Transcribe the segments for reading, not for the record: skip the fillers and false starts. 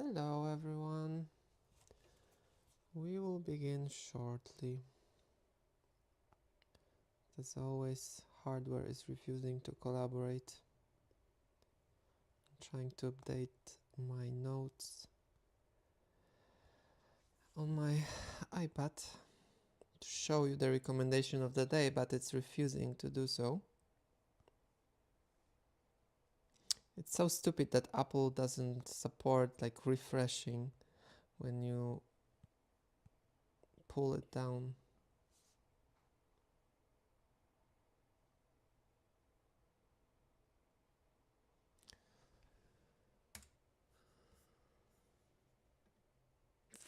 Hello everyone, we will begin shortly. As always, hardware is refusing to collaborate. I'm trying to update my notes on my iPad to show you the recommendation of the day, but it's refusing to do so. It's so stupid that Apple doesn't support like refreshing when you pull it down.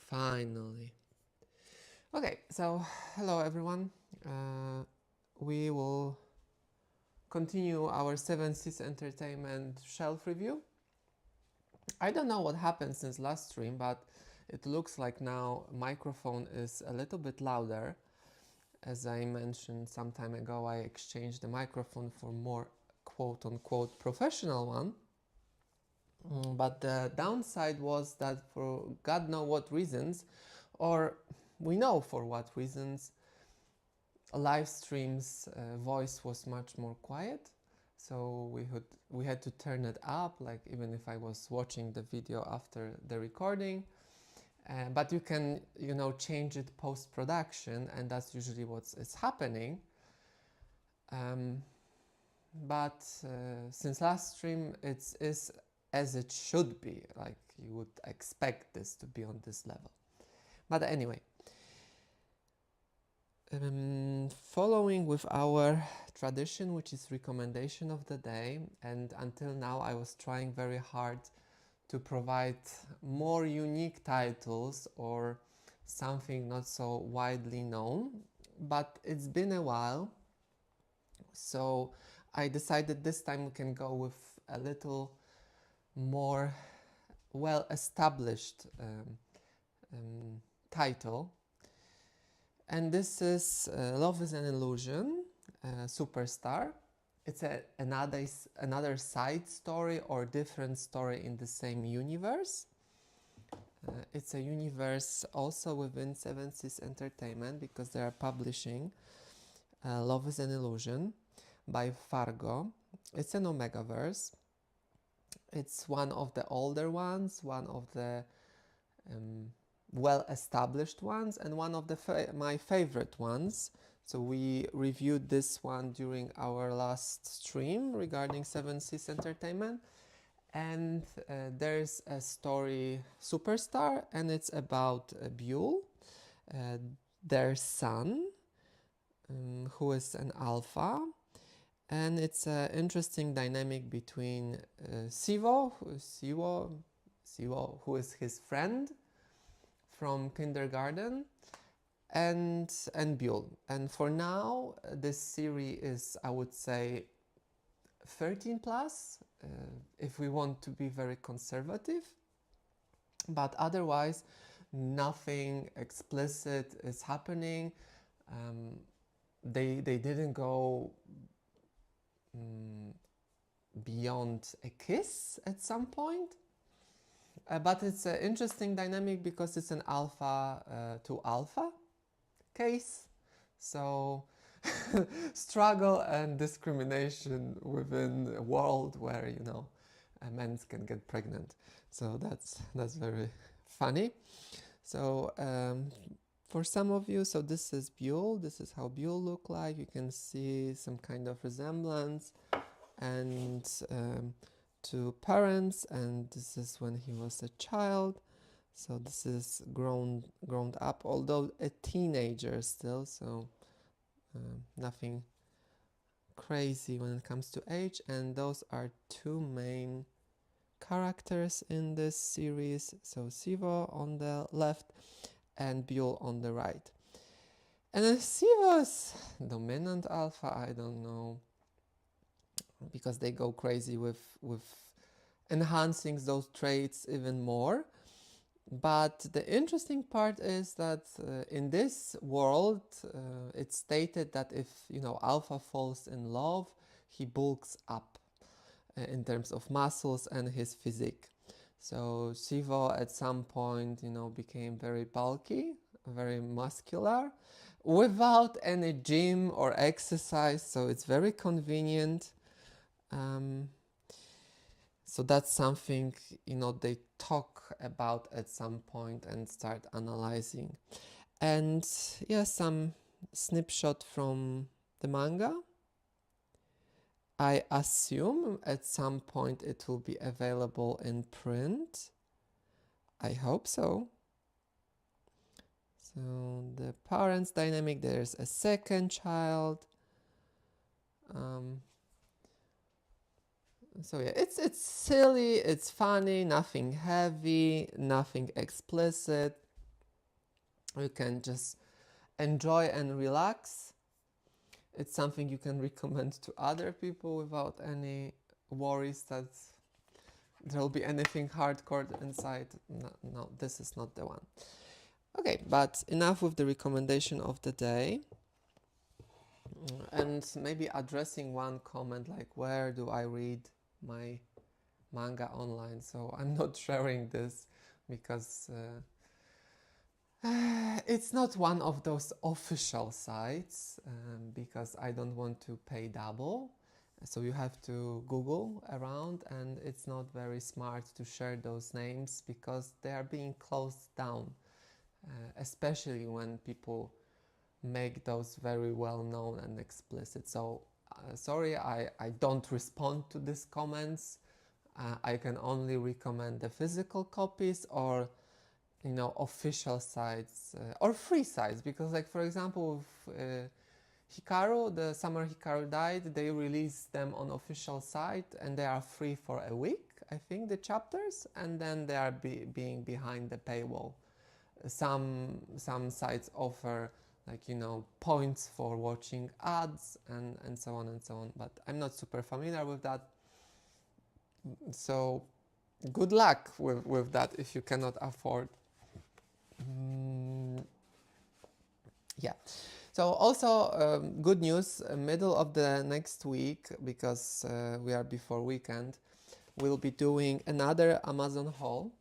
Finally. Okay, so hello everyone. We will continue our 7 Seas Entertainment shelf review. I don't know what happened since last stream, but it looks like now microphone is a little bit louder. As I mentioned some time ago, I exchanged the microphone for more quote-unquote professional one. But the downside was that for God knows what reasons, or we know for what reasons, live streams voice was much more quiet, so we had to turn it up, like even if I was watching the video after the recording. But you can change it post-production, and that's usually what is happening. But since last stream it is as it should be, like you would expect this to be on this level. But anyway, following with our tradition, which is recommendation of the day, and until now I was trying very hard to provide more unique titles or something not so widely known, but it's been a while, so I decided this time we can go with a little more well-established title. And this is Love is an Illusion, Superstar. It's another side story or different story in the same universe. It's a universe also within 7 Seas Entertainment, because they are publishing Love is an Illusion by Fargo. It's an Omegaverse. It's one of the older ones, one of the well-established ones, and one of the my favorite ones. So we reviewed this one during our last stream regarding 7 Seas Entertainment, and there's a story Superstar, and it's about Buell, their son, who is an alpha, and it's an interesting dynamic between Siwo, who is his friend from kindergarten, and Buell. And for now, this series is, I would say, 13 plus, if we want to be very conservative. But otherwise, nothing explicit is happening. They didn't go beyond a kiss at some point. But it's an interesting dynamic because it's an alpha to alpha case. So struggle and discrimination within a world where men can get pregnant. So that's very funny. So for some of you, so this is Buell. This is how Buell look like. You can see some kind of resemblance and to parents, and this is when he was a child. So this is grown up, although a teenager still, so nothing crazy when it comes to age. And those are two main characters in this series, so Siwo on the left and Buell on the right. And then Siwo is dominant alpha, I don't know, because they go crazy with enhancing those traits even more. But the interesting part is that in this world, it's stated that if alpha falls in love, he bulks up in terms of muscles and his physique. So Sivo at some point, became very bulky, very muscular, without any gym or exercise. So it's very convenient. So that's something, they talk about at some point and start analyzing. And yeah, some snapshot from the manga. I assume at some point it will be available in print. I hope so. So the parents dynamic, there's a second child. So yeah, it's silly, it's funny, nothing heavy, nothing explicit. You can just enjoy and relax. It's something you can recommend to other people without any worries that there'll be anything hardcore inside. No, this is not the one. Okay, but enough with the recommendation of the day. And maybe addressing one comment like, where do I read my manga online? So I'm not sharing this because it's not one of those official sites, because I don't want to pay double. So you have to Google around, and it's not very smart to share those names because they are being closed down, especially when people make those very well known and explicit. So sorry, I don't respond to these comments. I can only recommend the physical copies or official sites or free sites, because like for example Hikaru, the Summer Hikaru died, they released them on official site and they are free for a week, I think, the chapters, and then they are being behind the paywall. Some sites offer like points for watching ads and so on and so on, but I'm not super familiar with that, so good luck with that if you cannot afford. Yeah. So also good news, middle of the next week, because we are before weekend, we'll be doing another Amazon haul,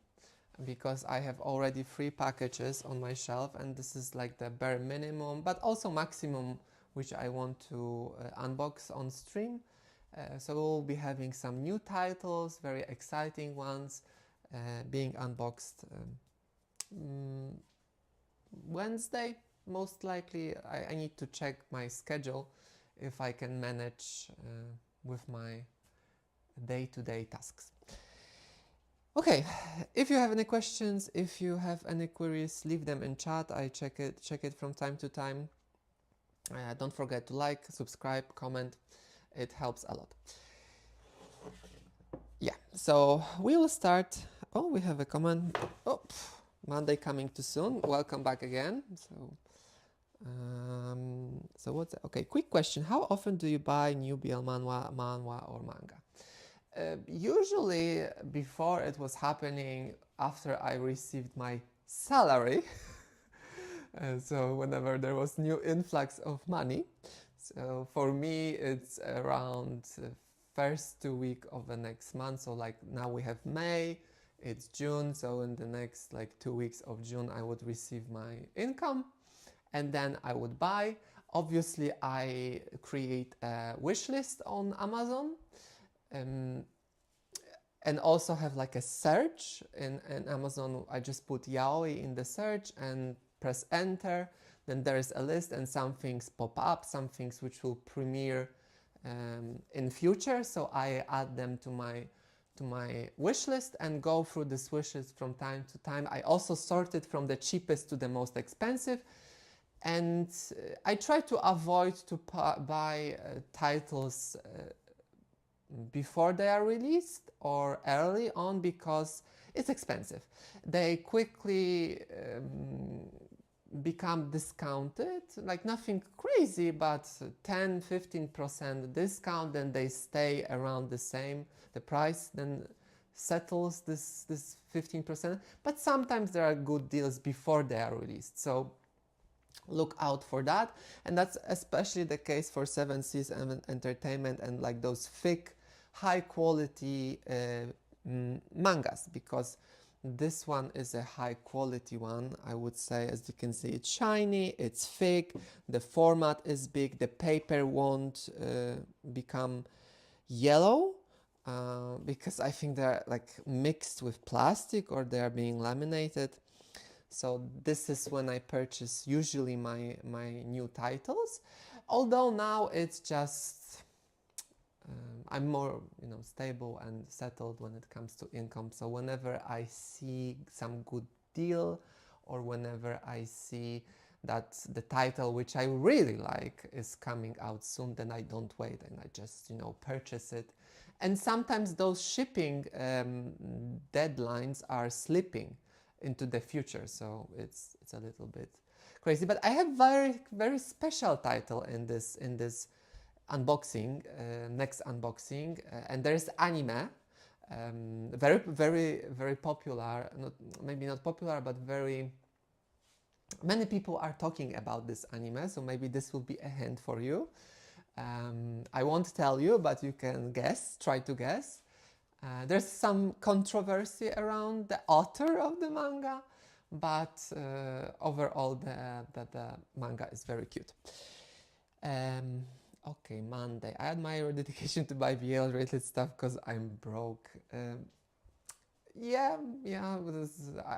because I have already 3 packages on my shelf, and this is like the bare minimum but also maximum which I want to unbox on stream. So we'll be having some new titles, very exciting ones, being unboxed Wednesday, most likely. I need to check my schedule if I can manage with my day-to-day tasks. Okay, if you have any questions, if you have any queries, leave them in chat. I check it from time to time. Don't forget to like, subscribe, comment. It helps a lot. Yeah, so we will start. Oh, we have a comment. Oh, Monday coming too soon. Welcome back again. So what's that? Okay, quick question. How often do you buy new BL manhwa or manga? Usually before it was happening after I received my salary. So whenever there was new influx of money. So for me it's around first 2 week of the next month. So like now we have May, it's June, so in the next like 2 weeks of June I would receive my income and then I would buy. Obviously I create a wish list on Amazon, and also have like a search in Amazon. I just put yaoi in the search and press enter, then there is a list and some things pop up, some things which will premiere in future, so I add them to my wish list and go through this wish list from time to time. I also sort it from the cheapest to the most expensive, and I try to avoid to buy titles before they are released or early on, because it's expensive. They quickly become discounted, like nothing crazy, but 10-15% discount, then they stay around the price then settles this 15%, but sometimes there are good deals before they are released, so look out for that. And that's especially the case for 7 Seas Entertainment and like those thick high quality mangas, because this one is a high quality one, I would say. As you can see, it's shiny, it's thick, the format is big, the paper won't become yellow because I think they're like mixed with plastic or they're being laminated. So this is when I purchase usually my new titles, although now it's just I'm more stable and settled when it comes to income. So whenever I see some good deal, or whenever I see that the title which I really like is coming out soon, then I don't wait and I just purchase it. And sometimes those shipping deadlines are slipping into the future, so it's a little bit crazy. But I have very special title in this unboxing, next unboxing, and there's anime, very popular. Maybe not popular, but very many people are talking about this anime. So maybe this will be a hint for you. I won't tell you, but you can guess. Try to guess. There's some controversy around the author of the manga, but overall the manga is very cute. Okay, Monday. I admire your dedication to buy BL related stuff because I'm broke. Yeah,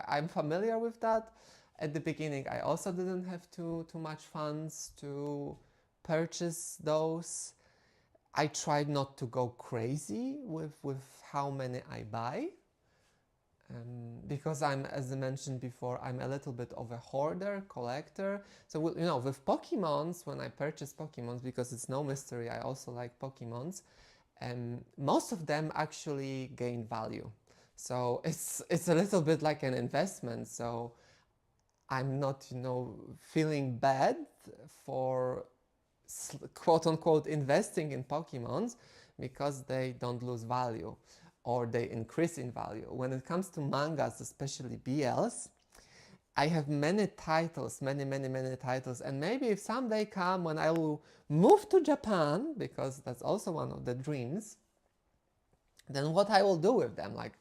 I'm familiar with that. At the beginning, I also didn't have too much funds to purchase those. I tried not to go crazy with how many I buy, because as I mentioned before, I'm a little bit of a hoarder, collector. So with Pokemons, when I purchase Pokemons, because it's no mystery, I also like Pokemons, and most of them actually gain value. So it's a little bit like an investment. So I'm not feeling bad for quote unquote investing in Pokemons, because they don't lose value or they increase in value. When it comes to mangas, especially BLs, I have many titles, many titles, and maybe if someday come when I will move to Japan, because that's also one of the dreams, then what I will do with them? Like,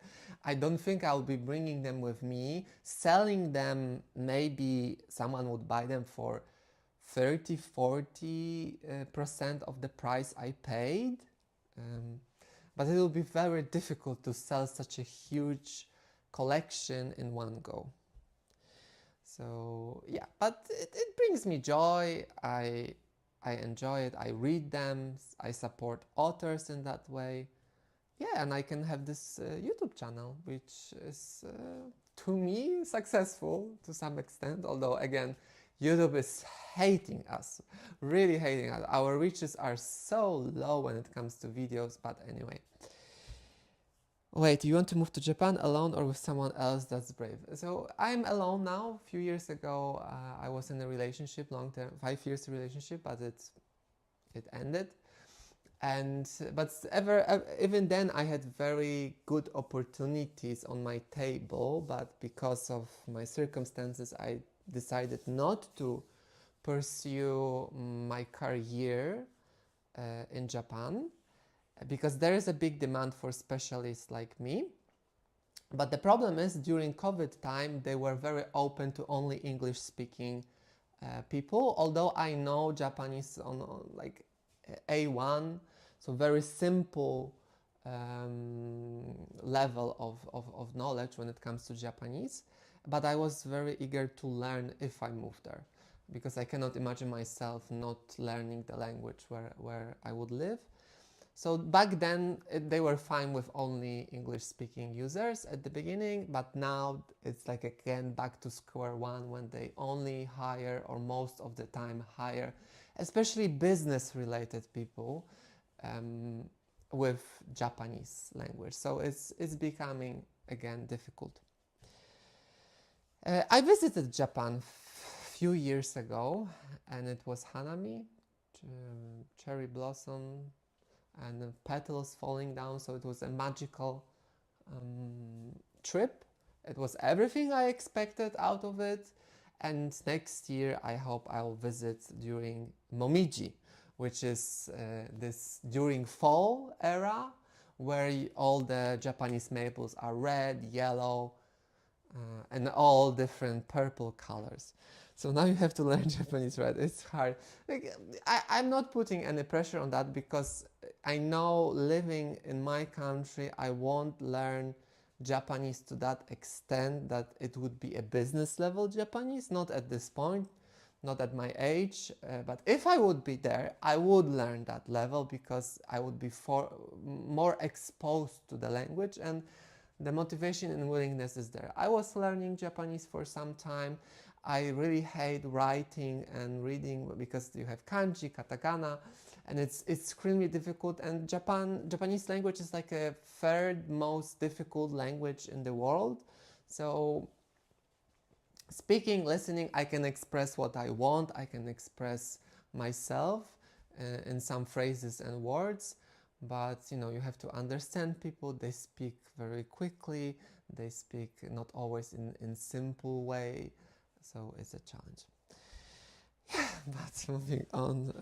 I don't think I'll be bringing them with me, selling them. Maybe someone would buy them for 30-40% of the price I paid, but it will be very difficult to sell such a huge collection in one go. So yeah, but it brings me joy. I enjoy it. I read them. I support authors in that way. Yeah, and I can have this YouTube channel, which is to me successful to some extent, although again, YouTube is hating us, really hating us. Our reaches are so low when it comes to videos, but anyway. Wait, you want to move to Japan alone or with someone else? That's brave. So I'm alone now. A few years ago, I was in a relationship, long-term, 5 years relationship, but it ended. But even then, I had very good opportunities on my table, but because of my circumstances, I decided not to pursue my career in Japan, because there is a big demand for specialists like me. But the problem is, during COVID time, they were very open to only English-speaking people, although I know Japanese on like A1, so very simple level of knowledge when it comes to Japanese. But I was very eager to learn if I moved there, because I cannot imagine myself not learning the language where I would live. So back then they were fine with only English-speaking users at the beginning, but now it's like again back to square one when they only hire, or most of the time hire, especially business-related people with Japanese language. So it's becoming again difficult. I visited Japan a few years ago, and it was Hanami, cherry blossom, and the petals falling down. So it was a magical trip. It was everything I expected out of it. And next year, I hope I'll visit during Momiji, which is this during fall era, where all the Japanese maples are red, yellow, and all different purple colors. So now you have to learn Japanese, right? It's hard. Like, I'm not putting any pressure on that because I know living in my country, I won't learn Japanese to that extent that it would be a business level Japanese, not at this point, not at my age. But if I would be there, I would learn that level because I would be more exposed to the language and the motivation and willingness is there. I was learning Japanese for some time. I really hate writing and reading because you have kanji, katakana, and it's extremely difficult. And Japanese language is like a third most difficult language in the world. So speaking, listening, I can express what I want. I can express myself in some phrases and words. But you have to understand people. They speak very quickly. They speak not always in simple way. So it's a challenge. Yeah, but moving on,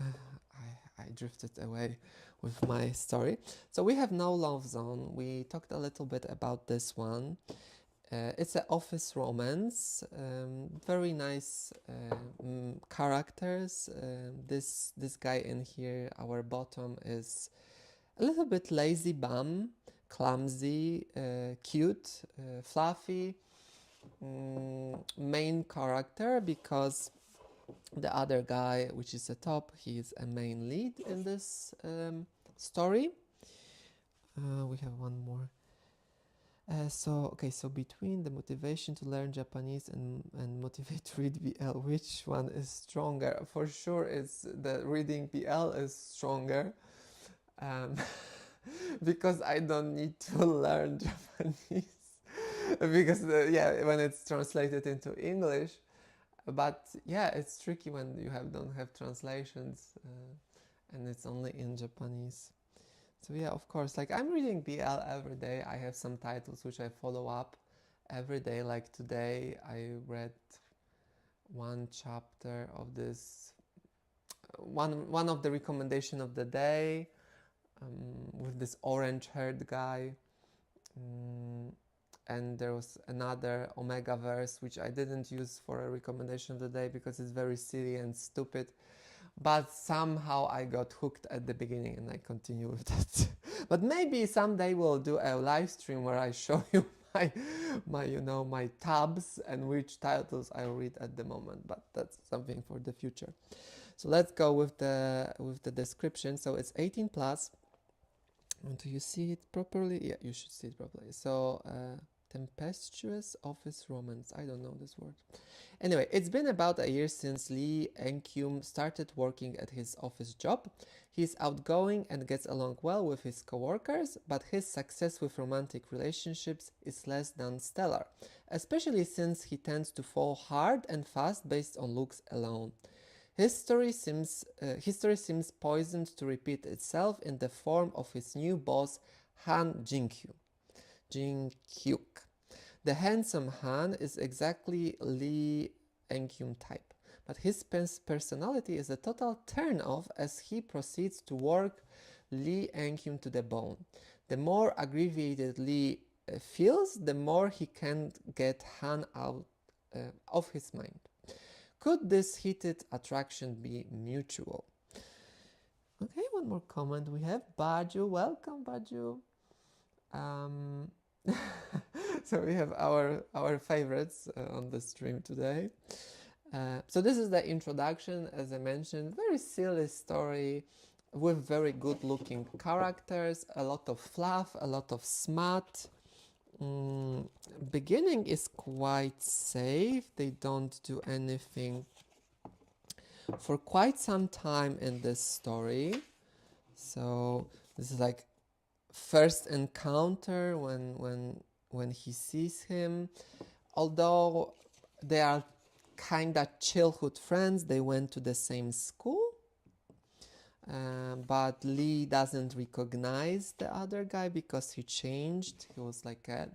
I drifted away with my story. So we have No Love Zone. We talked a little bit about this one. It's an office romance. Very nice characters. This guy in here, our bottom, is a little bit lazy bum, clumsy, cute, fluffy. Main character because the other guy, which is the top, he is a main lead in this story. We have one more. So between the motivation to learn Japanese and motivate to read BL, which one is stronger? For sure, it's the reading BL is stronger. Because I don't need to learn Japanese because when it's translated into English, but it's tricky when you don't have translations and it's only in Japanese. So of course, like I'm reading BL every day. I have some titles which I follow up every day. Like today I read one chapter of this one of the recommendation of the day with this orange-haired guy, and there was another Omega verse which I didn't use for a recommendation of the day because it's very silly and stupid, but somehow I got hooked at the beginning and I continue with that. But maybe someday we'll do a live stream where I show you my tabs and which titles I read at the moment, but that's something for the future. So let's go with the description. So it's 18 plus. Do you see it properly? Yeah, you should see it properly. So tempestuous office romance. I don't know this word. Anyway, it's been about a year since Lee Enkyum started working at his office job. He's outgoing and gets along well with his coworkers, but his success with romantic relationships is less than stellar, especially since he tends to fall hard and fast based on looks alone. History seems poisoned to repeat itself in the form of his new boss, Han Jin-hyuk. The handsome Han is exactly Lee Enkyum type, but his personality is a total turn-off as he proceeds to work Lee Enkyum to the bone. The more aggravated Lee feels, the more he can't get Han out of his mind. Could this heated attraction be mutual? Okay, one more comment we have. Baju, welcome Baju. So we have our favorites on the stream today. So this is the introduction, as I mentioned, very silly story with very good looking characters, a lot of fluff, a lot of smut. Beginning is quite safe. They don't do anything for quite some time in this story. So this is like first encounter when he sees him. Although they are kinda childhood friends, they went to the same school. But Lee doesn't recognize the other guy because he changed. He was like a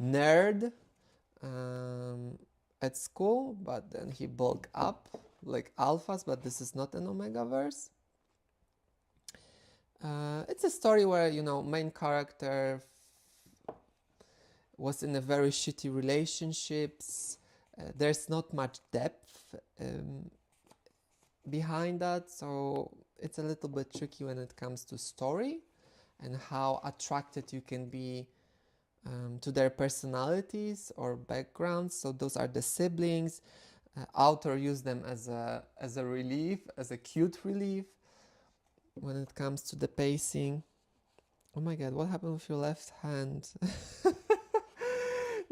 nerd at school, but then he bulked up like alphas, but this is not an Omega verse. It's a story where, main character was in a very shitty relationships. There's not much depth behind that, so it's a little bit tricky when it comes to story and how attracted you can be to their personalities or backgrounds. So those are the siblings. Author used them as a relief, as a cute relief when it comes to the pacing. Oh my god, what happened with your left hand?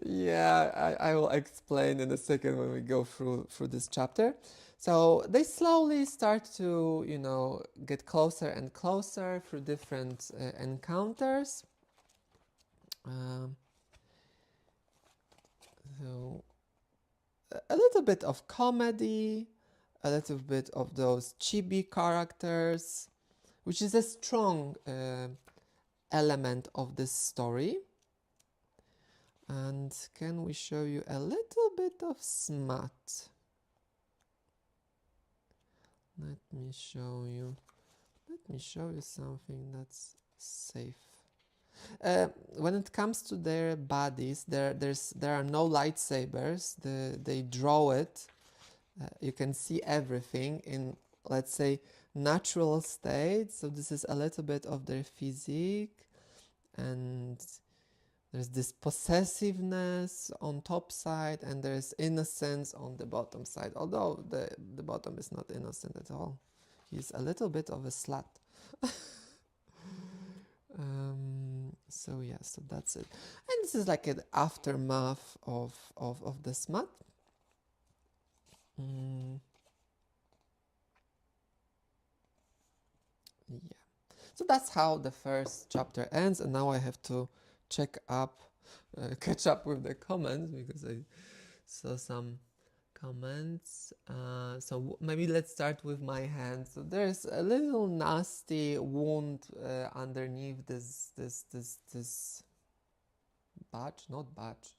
Yeah, I will explain in a second when we go through this chapter. So they slowly start to, get closer and closer through different encounters. So a little bit of comedy, a little bit of those chibi characters, which is a strong element of this story. And can we show you a little bit of smut? Let me show you something that's safe. When it comes to their bodies, there are no lightsabers. They draw it. You can see everything in, let's say, natural state. So this is a little bit of their physique, and there's this possessiveness on top side, and there's innocence on the bottom side. Although the bottom is not innocent at all. He's a little bit of a slut. So yeah, so that's it. And this is like an aftermath of the smut. Yeah. So that's how the first chapter ends, and now I have to catch up with the comments, because I saw some comments. So maybe let's start with my hand. So there's a little nasty wound underneath this badge, not badge.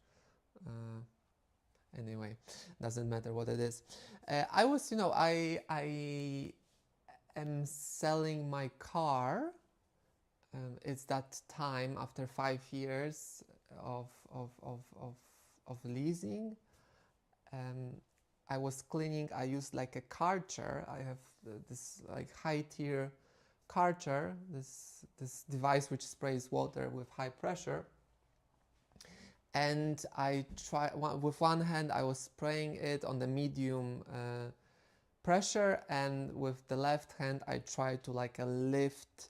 Anyway, doesn't matter what it is. I was, I am selling my car. It's that time after 5 years of leasing. I was cleaning. I used like a karcher. I have this like high tier karcher, this device which sprays water with high pressure. And I with one hand I was spraying it on the medium pressure, and with the left hand I tried to like a lift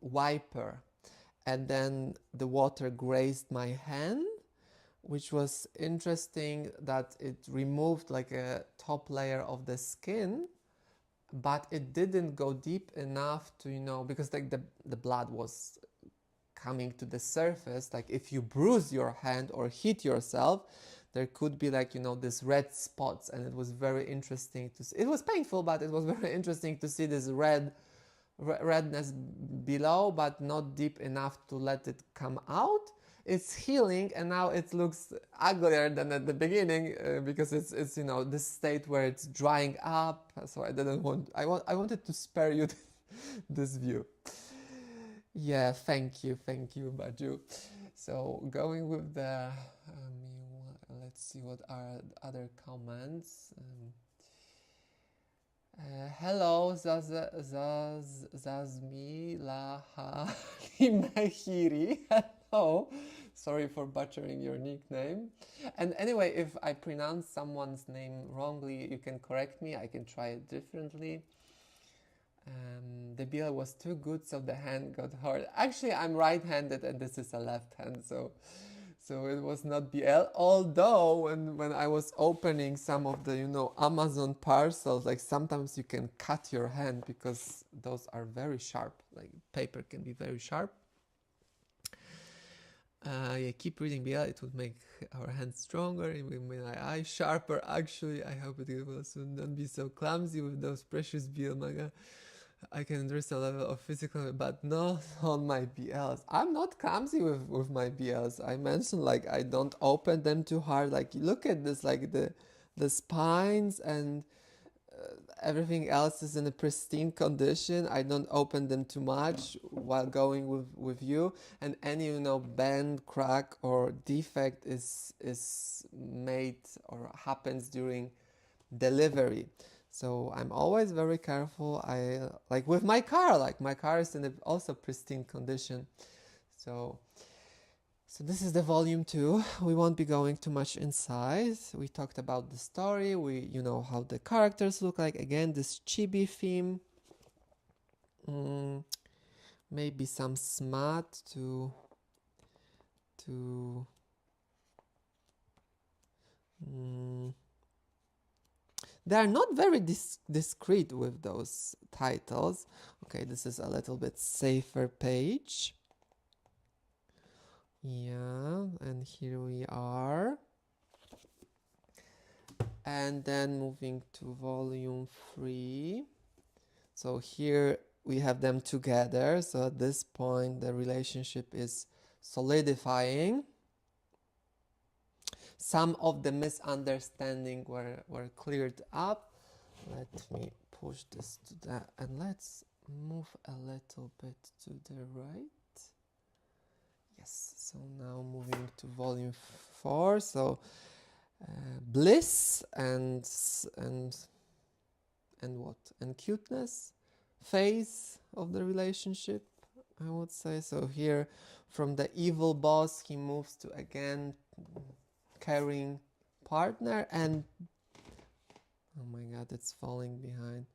wiper, and then the water grazed my hand, which was interesting that it removed like a top layer of the skin, but it didn't go deep enough to, because like the blood was coming to the surface. Like if you bruise your hand or hit yourself, there could be like, this red spots, and it was very interesting to see. It was painful, but it was very interesting to see this redness below, but not deep enough to let it come out. It's healing, and now it looks uglier than at the beginning because it's this state where it's drying up. So I wanted to spare you this view. Yeah, thank you, Baju. So going with the let's see what are other comments. Hello, Zazmi Hello. Sorry for butchering your nickname. And anyway, if I pronounce someone's name wrongly, you can correct me. I can try it differently. The BL was too good, so the hand got hard. Actually, I'm right-handed, and this is a left hand, so it was not BL. Although when I was opening some of the Amazon parcels, like sometimes you can cut your hand because those are very sharp. Like paper can be very sharp. Yeah, keep reading BL. It would make our hands stronger. It will make my eyes sharper. Actually, I hope it will soon. Don't be so clumsy with those precious BL manga. I can address a level of physical, but not on my BLs. I'm not clumsy with my BLs. I mentioned like I don't open them too hard. Like look at this, like the spines and everything else is in a pristine condition. I don't open them too much while going with you, and any, you know, bend, crack, or defect is made or happens during delivery. So I'm always very careful. I like with my car. Like my car is in a also pristine condition. So this is the volume 2. We won't be going too much inside. We talked about the story. You know how the characters look like. Again, this chibi theme. Maybe some smut to they are not very discreet with those titles. Okay, this is a little bit safer page. Yeah, and here we are. And then moving to volume 3. So here we have them together. So at this point, the relationship is solidifying. Some of the misunderstanding were cleared up. Let me push this to that, and let's move a little bit to the right. Yes, so now moving to volume 4. So bliss and what? And cuteness phase of the relationship, I would say. So here, from the evil boss, he moves to again caring partner, and oh my god, it's falling behind.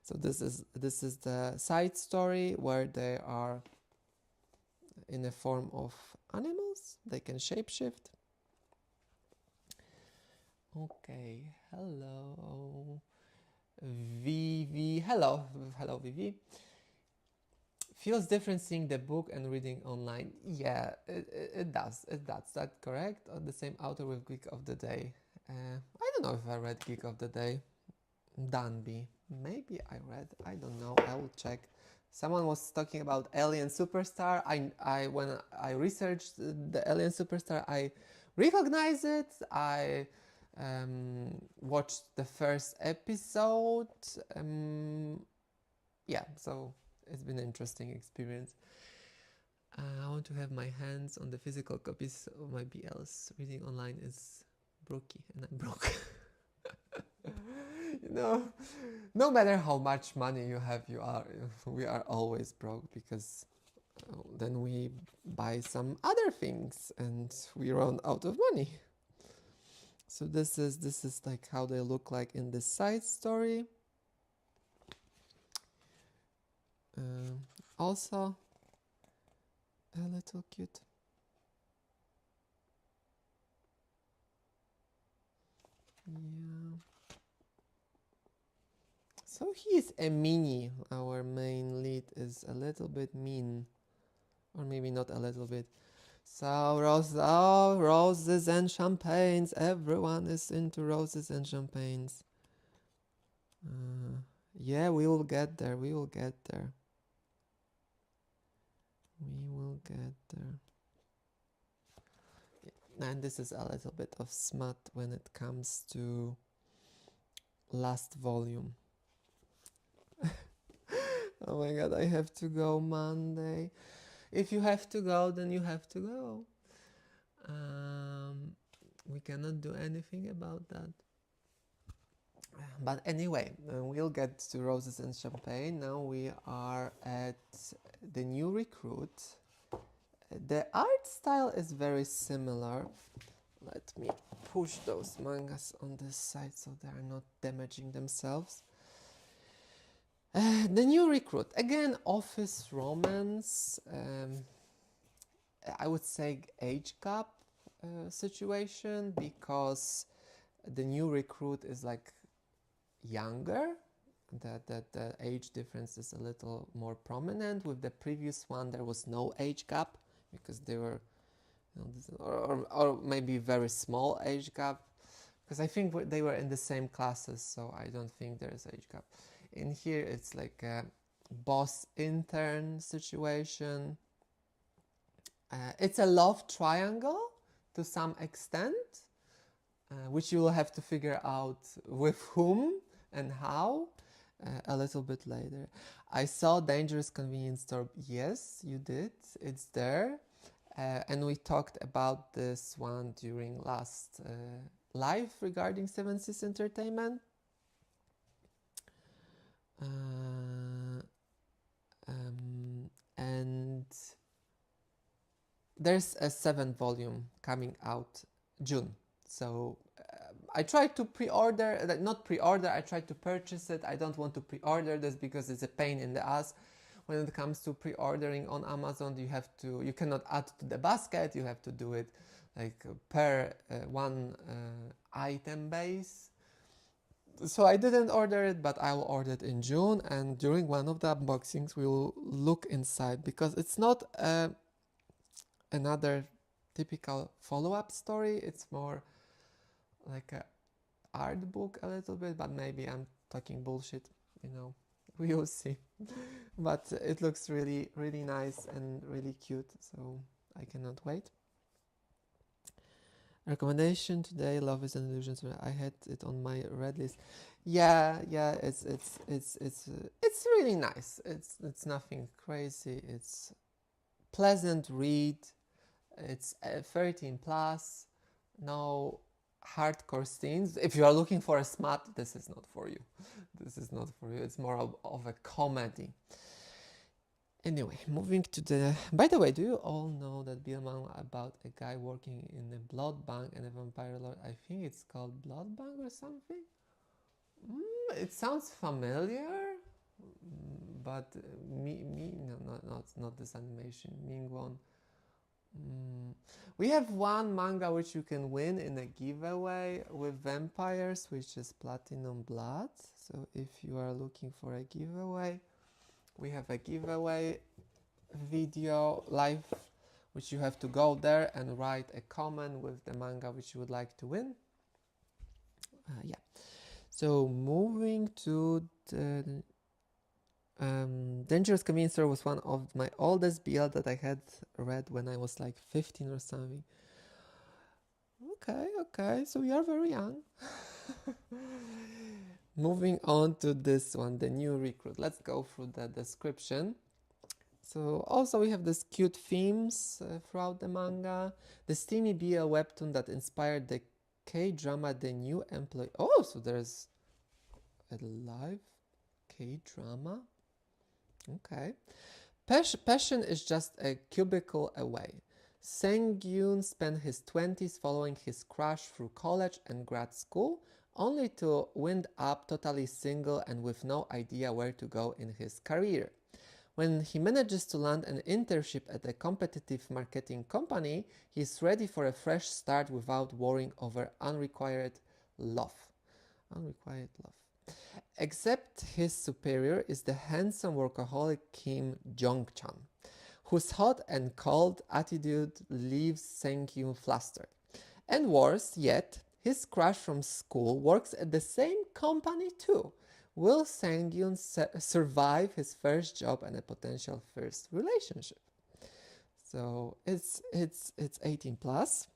So this is the side story where they are in a form of animals. They can shapeshift. Okay, hello Vivi. Hello Vivi. Feels different seeing the book and reading online. Yeah, it does. That's that correct? Or the same author with Geek of the Day? I don't know if I read Geek of the Day. Danby. Maybe I read. I don't know. I will check. Someone was talking about Alien Superstar. I when I researched the Alien Superstar, I recognized it. I watched the first episode. Yeah, so it's been an interesting experience. I want to have my hands on the physical copies of my BLs. Reading online is brokey, and I'm broke. You know, no matter how much money you have, we are always broke, because then we buy some other things and we run out of money. So this is like how they look like in this side story. Also a little cute. Yeah. So he is a meanie. Our main lead is a little bit mean, or maybe not a little bit. So roses and champagnes. Everyone is into roses and champagnes. Yeah, we will get there. We will get there. We will get there. And this is a little bit of smut when it comes to last volume. Oh my god, I have to go Monday. If you have to go, then you have to go. We cannot do anything about that. But anyway, we'll get to roses and champagne. Now we are at the new recruit. The art style is very similar. Let me push those mangas on this side so they are not damaging themselves. The new recruit, again, office romance. I would say age gap situation, because the new recruit is like younger. The age difference is a little more prominent. With the previous one, there was no age gap, because they were, you know, or maybe very small age gap, because I think they were in the same classes, so I don't think there is age gap. In here, it's like a boss intern situation. It's a love triangle to some extent. which you will have to figure out with whom and how a little bit later. I saw Dangerous Convenience Store. Yes, you did. It's there. And we talked about this one during last live regarding Seven Seas Entertainment. And there's a 7th volume coming out June. So I tried to pre-order, not pre-order, I tried to purchase it. I don't want to pre-order this because it's a pain in the ass. When it comes to pre-ordering on Amazon, you cannot add to the basket, you have to do it like per one item base. So I didn't order it, but I will order it in June, and during one of the unboxings we will look inside, because it's not another typical follow-up story. It's more like a art book a little bit, but maybe I'm talking bullshit, we will see. But it looks really, really nice and really cute, so I cannot wait. Recommendation today: Love is an Illusion. I had it on my read list. Yeah, it's really nice. It's nothing crazy. It's pleasant read. It's 13 plus. No hardcore scenes. If you are looking for a smut, this is not for you. This is not for you. It's more of a comedy. Anyway, moving to the... By the way, do you all know that manga about a guy working in a blood bank and a vampire lord? I think it's called Blood Bank or something? It sounds familiar, but no, not this animation. Mingwon. We have one manga which you can win in a giveaway with vampires, which is Platinum Blood. So if you are looking for a giveaway, we have a giveaway video live, which you have to go there and write a comment with the manga which you would like to win. Yeah. So moving to the Dangerous Convenience Store was one of my oldest BL that I had read when I was like 15 or something. Okay, so you are very young. Moving on to this one, the new recruit. Let's go through the description. So also we have these cute themes throughout the manga. The steamy BL webtoon that inspired the K-drama The New Employee. Oh, so there's a live K-drama. Okay. Passion is just a cubicle away. Sang-yoon spent his 20s following his crush through college and grad school, only to wind up totally single and with no idea where to go in his career. When he manages to land an internship at a competitive marketing company, he is ready for a fresh start without worrying over unrequited love. Except his superior is the handsome workaholic Kim Jong-chan, whose hot and cold attitude leaves Sang-yoon flustered. And worse yet, his crush from school works at the same company too. Will Sang-yoon survive his first job and a potential first relationship? So it's 18 plus.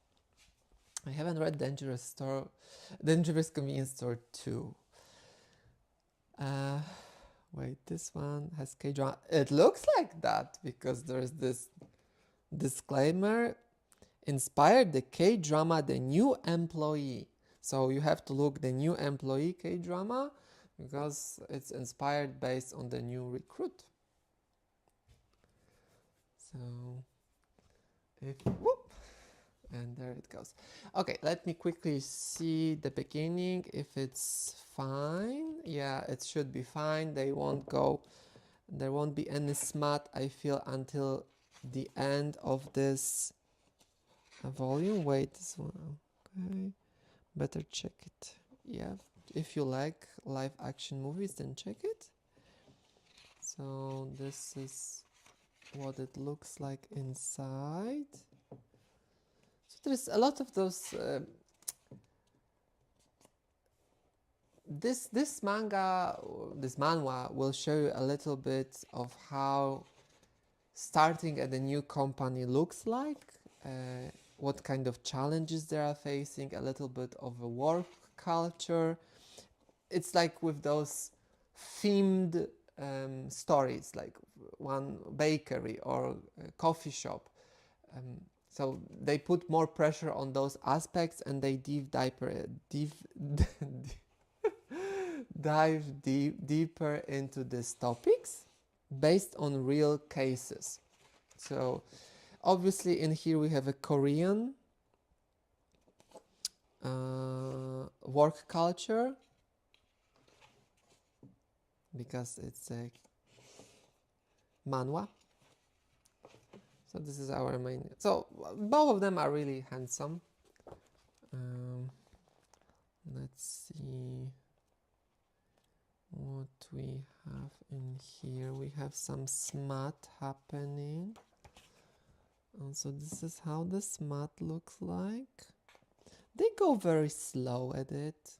I haven't read Dangerous Convenience Store 2. Wait, this one has K-drama. It looks like that because there's this disclaimer. Inspired the K-drama The New Employee. So you have to look the New Employee K-drama because it's inspired based on the New Recruit. So and there it goes. Okay, let me quickly see the beginning if it's fine. Yeah, it should be fine. There won't be any smut, I feel, until the end of this volume. Wait, this one. Okay, better check it. Yeah, if you like live action movies, then check it. So this is what it looks like inside. So there's a lot of those. This manhwa will show you a little bit of how starting at a new company looks like. what kind of challenges they are facing, a little bit of a work culture. It's like with those themed stories, like one bakery or a coffee shop. So they put more pressure on those aspects, and they dive deeper into these topics based on real cases. So obviously in here we have a Korean work culture, because it's a manhwa. So this is our main. So both of them are really handsome. Let's see what we have in here. We have some smut happening. So this is how the smut looks like. They go very slow at it.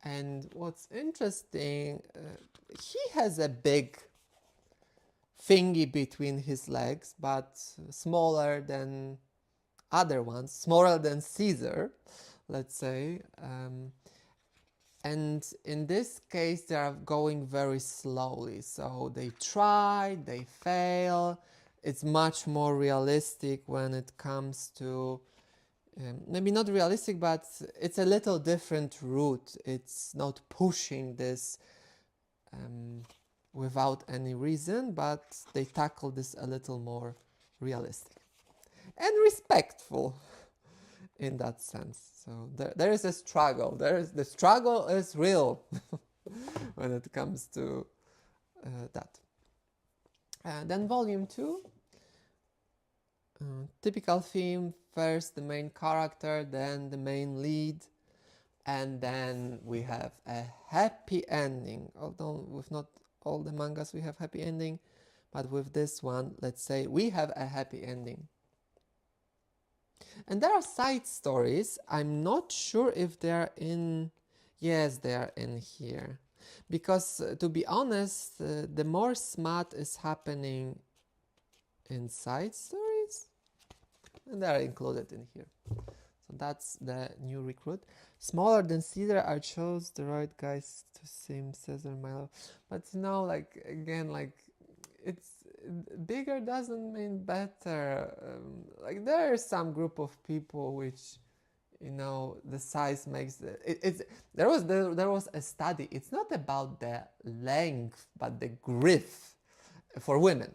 And what's interesting, he has a big thingy between his legs, but smaller than other ones, smaller than Caesar, let's say. And in this case, they are going very slowly. So they try, they fail. It's much more realistic when it comes to, maybe not realistic, but it's a little different route. It's not pushing this without any reason, but they tackle this a little more realistic and respectful in that sense. So there is a struggle. The struggle is real when it comes to that. Then volume 2, typical theme: first the main character, then the main lead, and then we have a happy ending. Although with not all the mangas we have happy ending, but with this one, let's say we have a happy ending. And there are side stories. I'm not sure if they are in. Yes, they are in here, because to be honest, the more smart is happening in side stories, and they are included in here. So that's the new recruit. Smaller than Caesar, I chose the right guys to sim Caesar my love. But you know, like again, like it's bigger doesn't mean better. Like there is some group of people which, you know, the size makes there was a study. It's not about the length but the girth for women.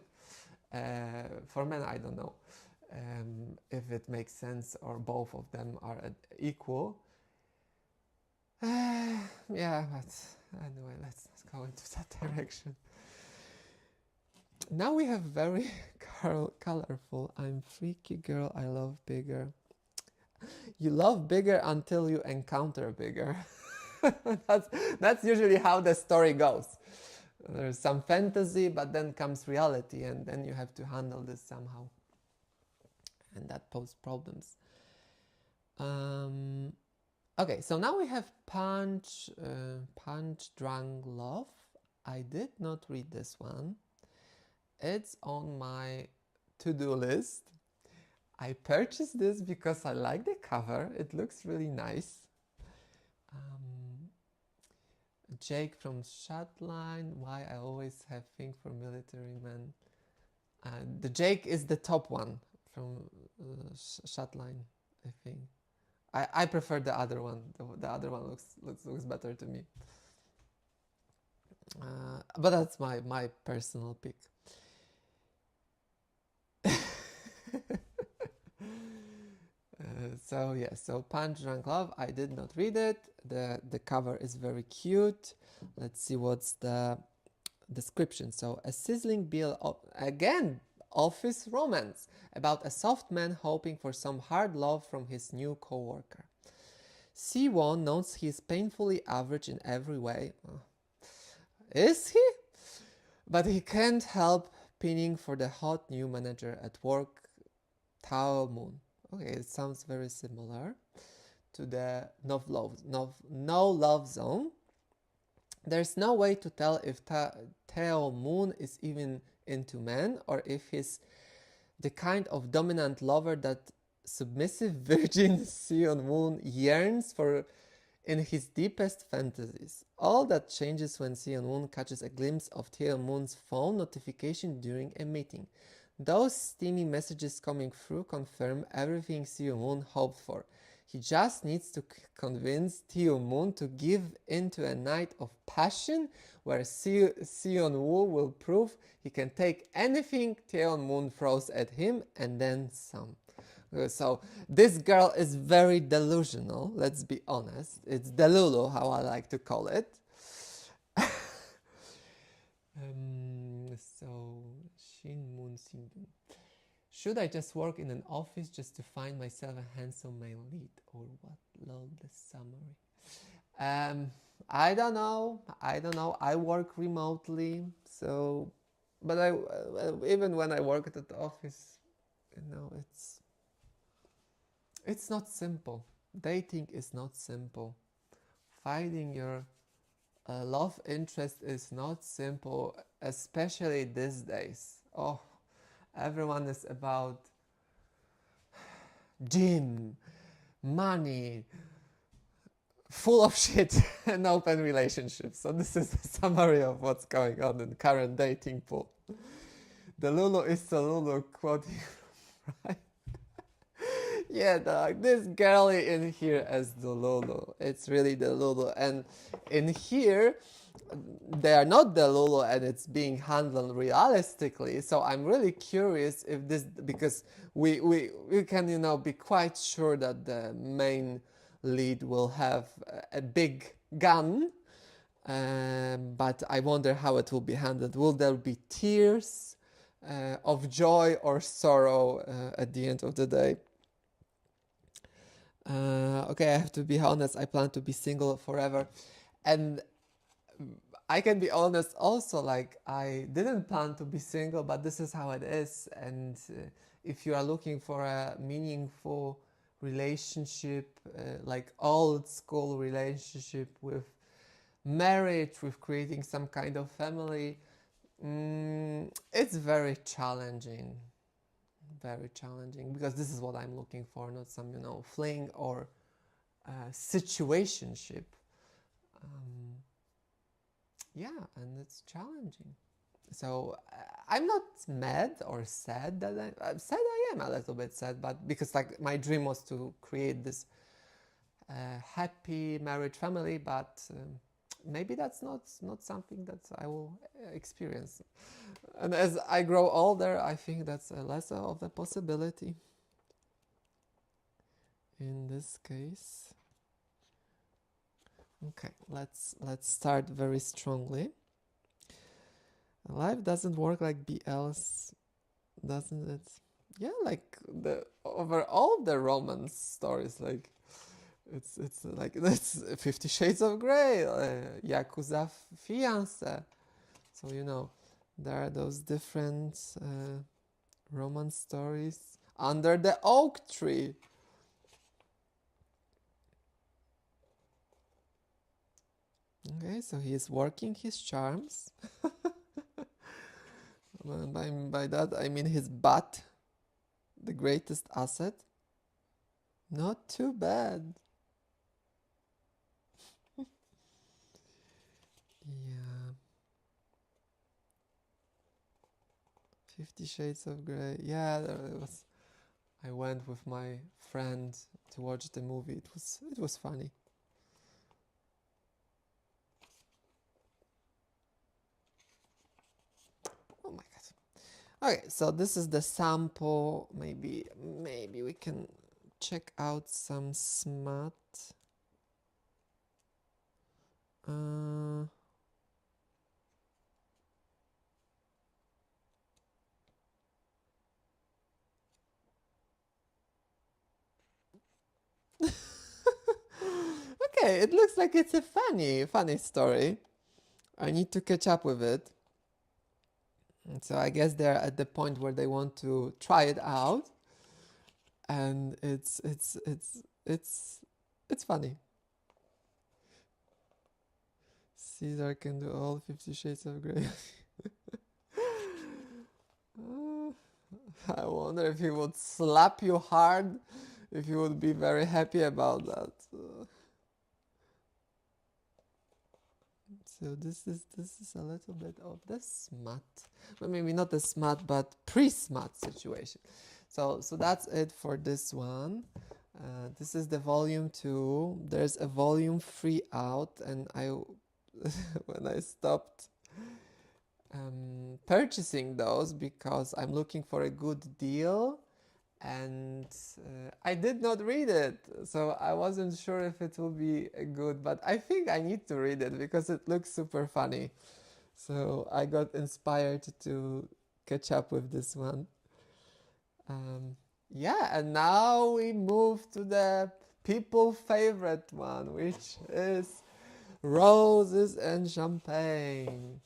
For men, I don't know if it makes sense or both of them are equal. Yeah, but anyway, let's go into that direction. Now we have very colorful. I'm freaky girl, I love bigger. You love bigger until you encounter bigger. that's usually how the story goes. There's some fantasy, but then comes reality, and then you have to handle this somehow. And that poses problems. Okay, so now we have Punch Drunk Love. I did not read this one. It's on my to-do list. I purchased this because I like the cover. It looks really nice. Jake from Shotline. Why I always have thing for military men. The Jake is the top one from Shotline, I think. I prefer the other one. The other one looks better to me. But that's my personal pick. So Punch Drunk Love, I did not read it. The cover is very cute. Let's see what's the description. So a sizzling bill again, office romance about a soft man hoping for some hard love from his new co-worker. Siwon knows he is painfully average in every way. Is he? But he can't help pining for the hot new manager at work, Tao Moon. Okay, it sounds very similar to the No Love Zone. There's no way to tell if Tao Moon is even into men or if he's the kind of dominant lover that submissive virgin Seon-won yearns for in his deepest fantasies. All that changes when Seon-won catches a glimpse of Tae-moon's phone notification during a meeting. Those steamy messages coming through confirm everything Seon-won hoped for. He just needs to convince Tae-moon to give into a night of passion where Seon-woo will prove he can take anything Tae-moon throws at him and then some. So this girl is very delusional, let's be honest. It's Delulu, how I like to call it. So, Shin Moon Sinbun. Should I just work in an office just to find myself a handsome male lead? Or what? Lol, the summary. I don't know. I work remotely, so... But even when I work at the office, it's not simple. Dating is not simple. Finding your love interest is not simple, especially these days. Oh, everyone is about gym, money, full of shit and open relationships. So this is the summary of what's going on in current dating pool. The Lulu is the Lulu quoting, right? Yeah, dog. This girlie in here as the Lulu. It's really the Lulu. And in here, they are not the Lulu and it's being handled realistically. So I'm really curious if this, because we can, be quite sure that the main lead will have a big gun. But I wonder how it will be handled. Will there be tears of joy or sorrow at the end of the day? Okay, I have to be honest, I plan to be single forever. And I can be honest also, like, I didn't plan to be single, but this is how it is. And if you are looking for a meaningful relationship, like old school relationship with marriage, with creating some kind of family, it's very challenging. Very challenging, because this is what I'm looking for, not some fling or situationship. Yeah, and it's challenging. So I'm not mad or sad that I'm sad. I am a little bit sad, but because like my dream was to create this happy married family, but maybe that's not something that I will experience. And as I grow older, I think that's a lesser of a possibility. In this case, okay, let's start very strongly. Life doesn't work like BLs, doesn't it? Yeah, like over all the romance stories, like it's like that's 50 Shades of Grey, Yakuza Fiancé. So there are those different romance stories under the oak tree. Okay, so he is working his charms. By that I mean his butt, the greatest asset. Not too bad. Yeah. 50 Shades of Grey. Yeah, I went with my friend to watch the movie. It was funny. Oh my god. Okay, so this is the sample. Maybe we can check out some smut. Okay, it looks like it's a funny story. I need to catch up with it. And so I guess they're at the point where they want to try it out, and it's funny. Caesar can do all 50 Shades of Grey. I wonder if he would slap you hard, if you would be very happy about that. So this is a little bit of the smut, well, maybe not the smut, but pre-smut situation. So that's it for this one. This is the volume 2. There's a volume 3 out, and I when I stopped purchasing those because I'm looking for a good deal, and I did not read it, so I wasn't sure if it will be good, but I think I need to read it because it looks super funny. So I got inspired to catch up with this one. Yeah, and now we move to the people favorite one, which is Roses and Champagne.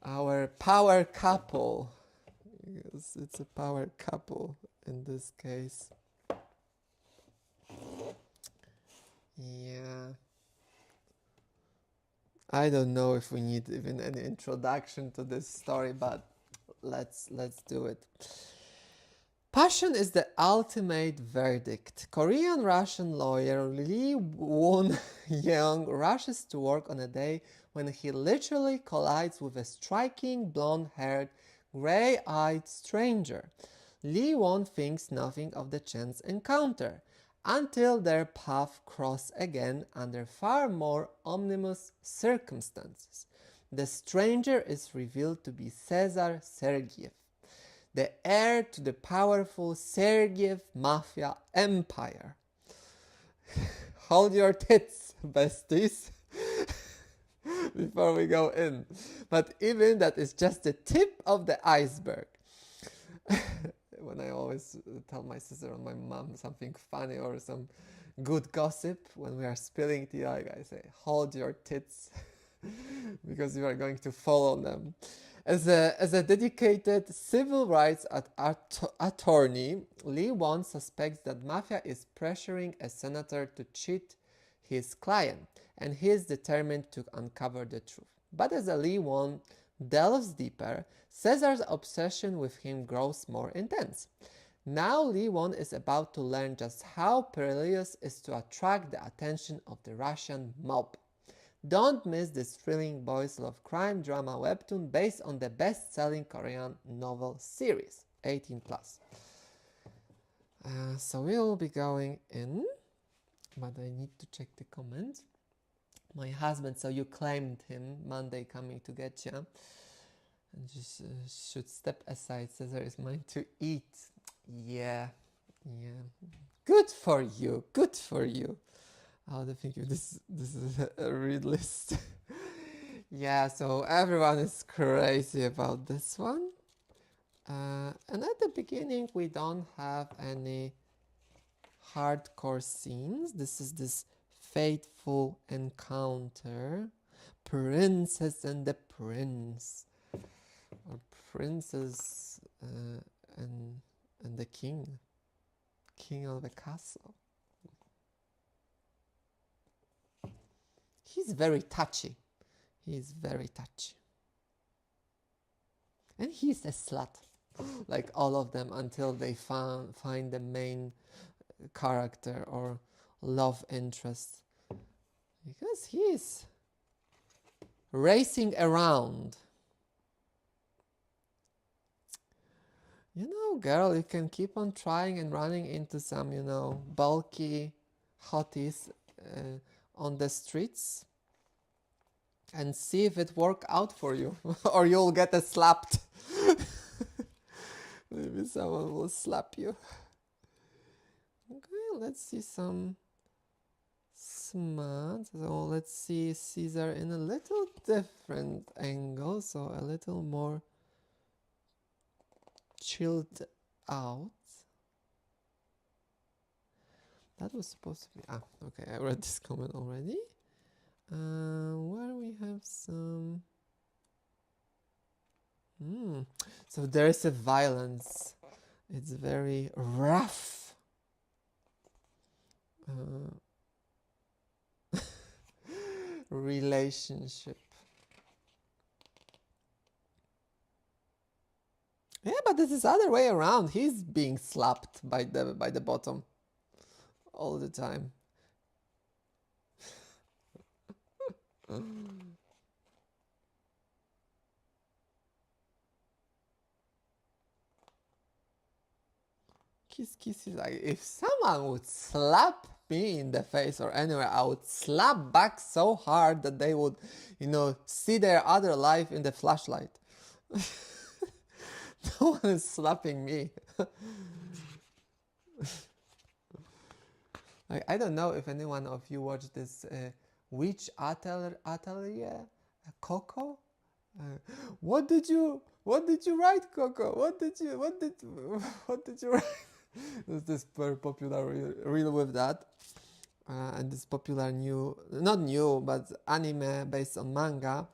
Our power couple. Yes, it's a power couple in this case. Yeah. I don't know if we need even any introduction to this story, but let's do it. Passion is the ultimate verdict. Korean Russian lawyer Lee Won-young rushes to work on a day when he literally collides with a striking blonde-haired, gray-eyed stranger. Lee Won thinks nothing of the chance encounter until their paths cross again under far more ominous circumstances. The stranger is revealed to be Cesar Sergeyev, the heir to the powerful Sergeyev mafia empire. Hold your tits, besties, before we go in. But even that is just the tip of the iceberg. When I always tell my sister or my mom something funny or some good gossip, when we are spilling tea, I say, hold your tits, because you are going to follow them. As a dedicated civil rights attorney, Lee Won suspects that mafia is pressuring a senator to cheat his client, and he is determined to uncover the truth. But as Lee Won delves deeper, Cesar's obsession with him grows more intense. Now Lee Won is about to learn just how perilous it is to attract the attention of the Russian mob. Don't miss this thrilling boys love crime drama webtoon based on the best-selling Korean novel series, 18+. So we'll be going in, but I need to check the comments. My husband, so you claimed him, Monday coming to get you, and just should step aside. Cesar is mine to eat. Yeah. Good for you. Good for you. Oh, I think this is a read list. Yeah, so everyone is crazy about this one. And at the beginning, we don't have any hardcore scenes. This is this fateful encounter. Princess and the prince. Or princess and the king. King of the castle. He's very touchy. He's very touchy. And he's a slut, like all of them, until they find the main character or love interest. Because he's racing around. You know, girl, you can keep on trying and running into some, bulky hotties on the streets and see if it work out for you or you'll get slapped. Maybe someone will slap you. Okay, let's see some smart. So let's see Caesar in a little different angle, so a little more chilled out. That was supposed to be... okay, I read this comment already. Where we have some... So there's a violence. It's very rough. Relationship. Yeah, but this is other way around. He's being slapped by the bottom all the time. Kiss kiss is like, if someone would slap me in the face or anywhere, I would slap back so hard that they would, see their other life in the flashlight. No one is slapping me. I don't know if anyone of you watched this Witch Atelier, Coco. What did you write, Coco? What did you write? There's this very popular reel with that, and this popular not new, but anime based on manga.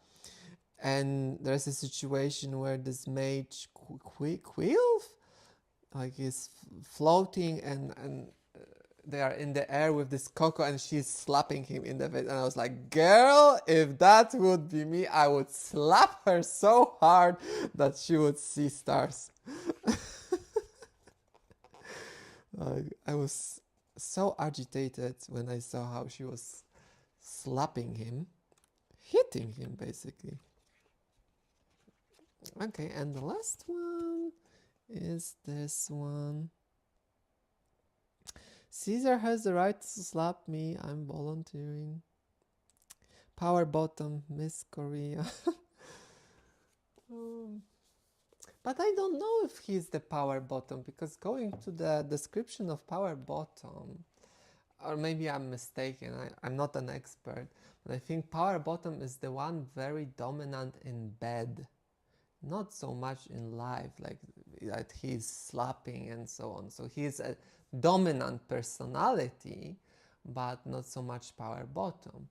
And there's a situation where this mage Quilf, like, is floating and they are in the air with this Coco, and she's slapping him in the face. And I was like, girl, if that would be me, I would slap her so hard that she would see stars. I was so agitated when I saw how she was slapping him, hitting him basically. Okay, and the last one is this one. Caesar has the right to slap me. I'm volunteering. Power bottom, Miss Korea. But I don't know if he's the power bottom, because going to the description of power bottom, or maybe I'm mistaken, I'm not an expert, but I think power bottom is the one very dominant in bed, not so much in life, like that he's slapping and so on. So he's a dominant personality, but not so much power bottom.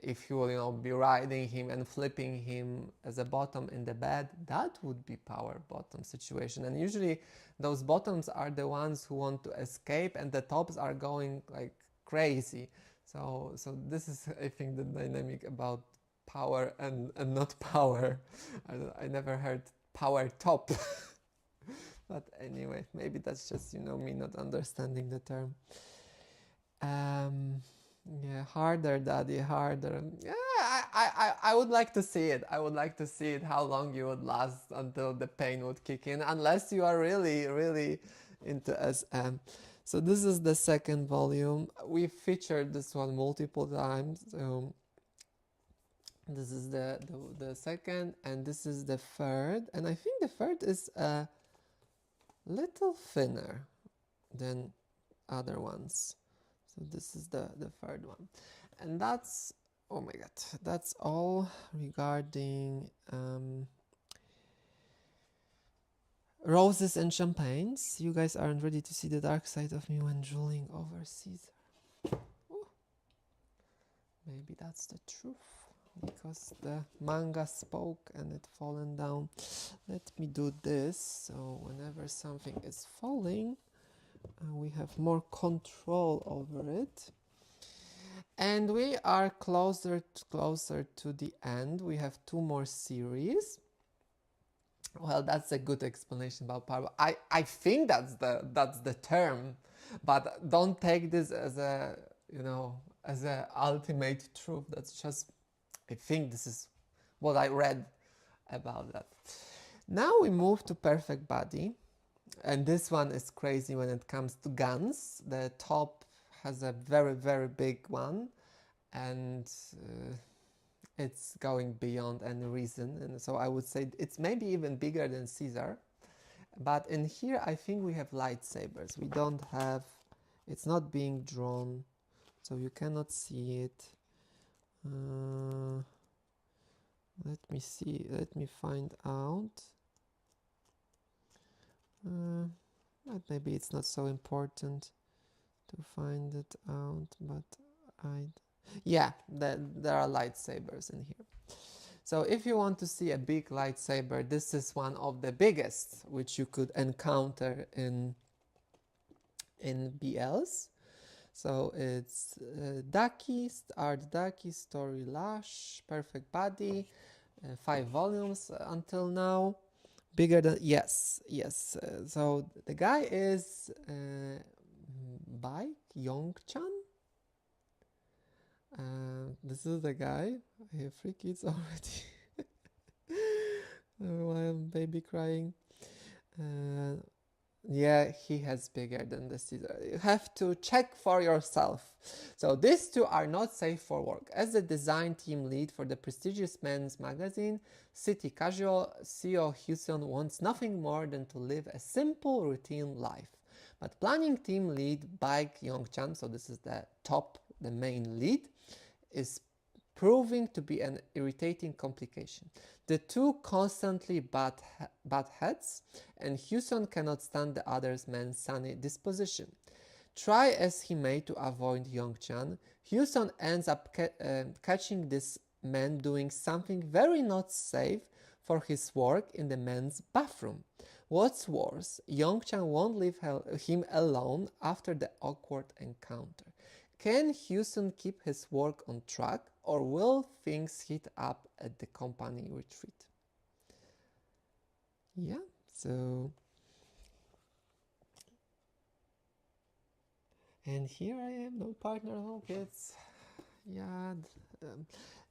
If you will, be riding him and flipping him as a bottom in the bed, that would be power bottom situation. And usually those bottoms are the ones who want to escape, and the tops are going like crazy. So this is, I think, the dynamic about power and not power. I never heard power top. But anyway, maybe that's just, me not understanding the term. Yeah, harder, daddy, harder. Yeah, I would like to see it. I would like to see it, how long you would last until the pain would kick in, unless you are really, really into SM. So this is the second volume. We featured this one multiple times. So this is the second, and this is the third. And I think the third is a little thinner than other ones. So this is the third one. And that's, oh my god, that's all regarding roses and champagnes. You guys aren't ready to see the dark side of me when drooling over Caesar. Ooh. Maybe that's the truth, because the manga spoke and it fallen down. Let me do this, so whenever something is falling, we have more control over it. And we are closer to the end. We have 2 more series. Well, that's a good explanation about power. I think that's the term, but don't take this as a as a ultimate truth. That's just, I think this is what I read about that. Now we move to Perfect Body, and this one is crazy when it comes to guns. The top has a very, very big one, and it's going beyond any reason, and so I would say it's maybe even bigger than Caesar. But in here I think we have lightsabers. We don't have, it's not being drawn, so you cannot see it. Let me see, let me find out. But maybe it's not so important to find it out, but yeah, there are lightsabers in here. So if you want to see a big lightsaber, this is one of the biggest which you could encounter in BLs. So it's Daki, Art Daki, Story Lash, Perfect Body, 5 volumes until now. Bigger than, yes, yes. So the guy is Baek Young-chan. This is the guy. I have 3 kids already. Why am baby crying? Uh, yeah, he has bigger than the Caesar. You have to check for yourself. So these two are not safe for work. As the design team lead for the prestigious men's magazine, City Casual, CEO Hyusun wants nothing more than to live a simple routine life. But planning team lead Baek Young-chan, so this is the top, the main lead, is proving to be an irritating complication. The two constantly butt heads, and Hyusun cannot stand the other man's sunny disposition. Try as he may to avoid Young-chan, Hyusun ends up catching this man doing something very not safe for his work in the men's bathroom. What's worse, Young-chan won't leave him alone after the awkward encounter. Can Hyusun keep his work on track, or will things heat up at the company retreat? Yeah, so... And here I am, no partner, no kids. Yeah,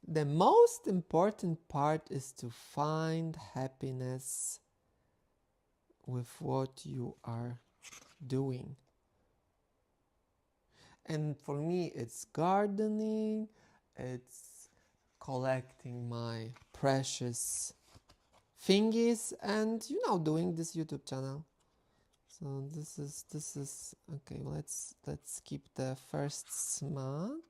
the most important part is to find happiness with what you are doing. And for me, it's gardening, it's collecting my precious thingies, and doing this YouTube channel. So this is okay. Let's keep the first smart.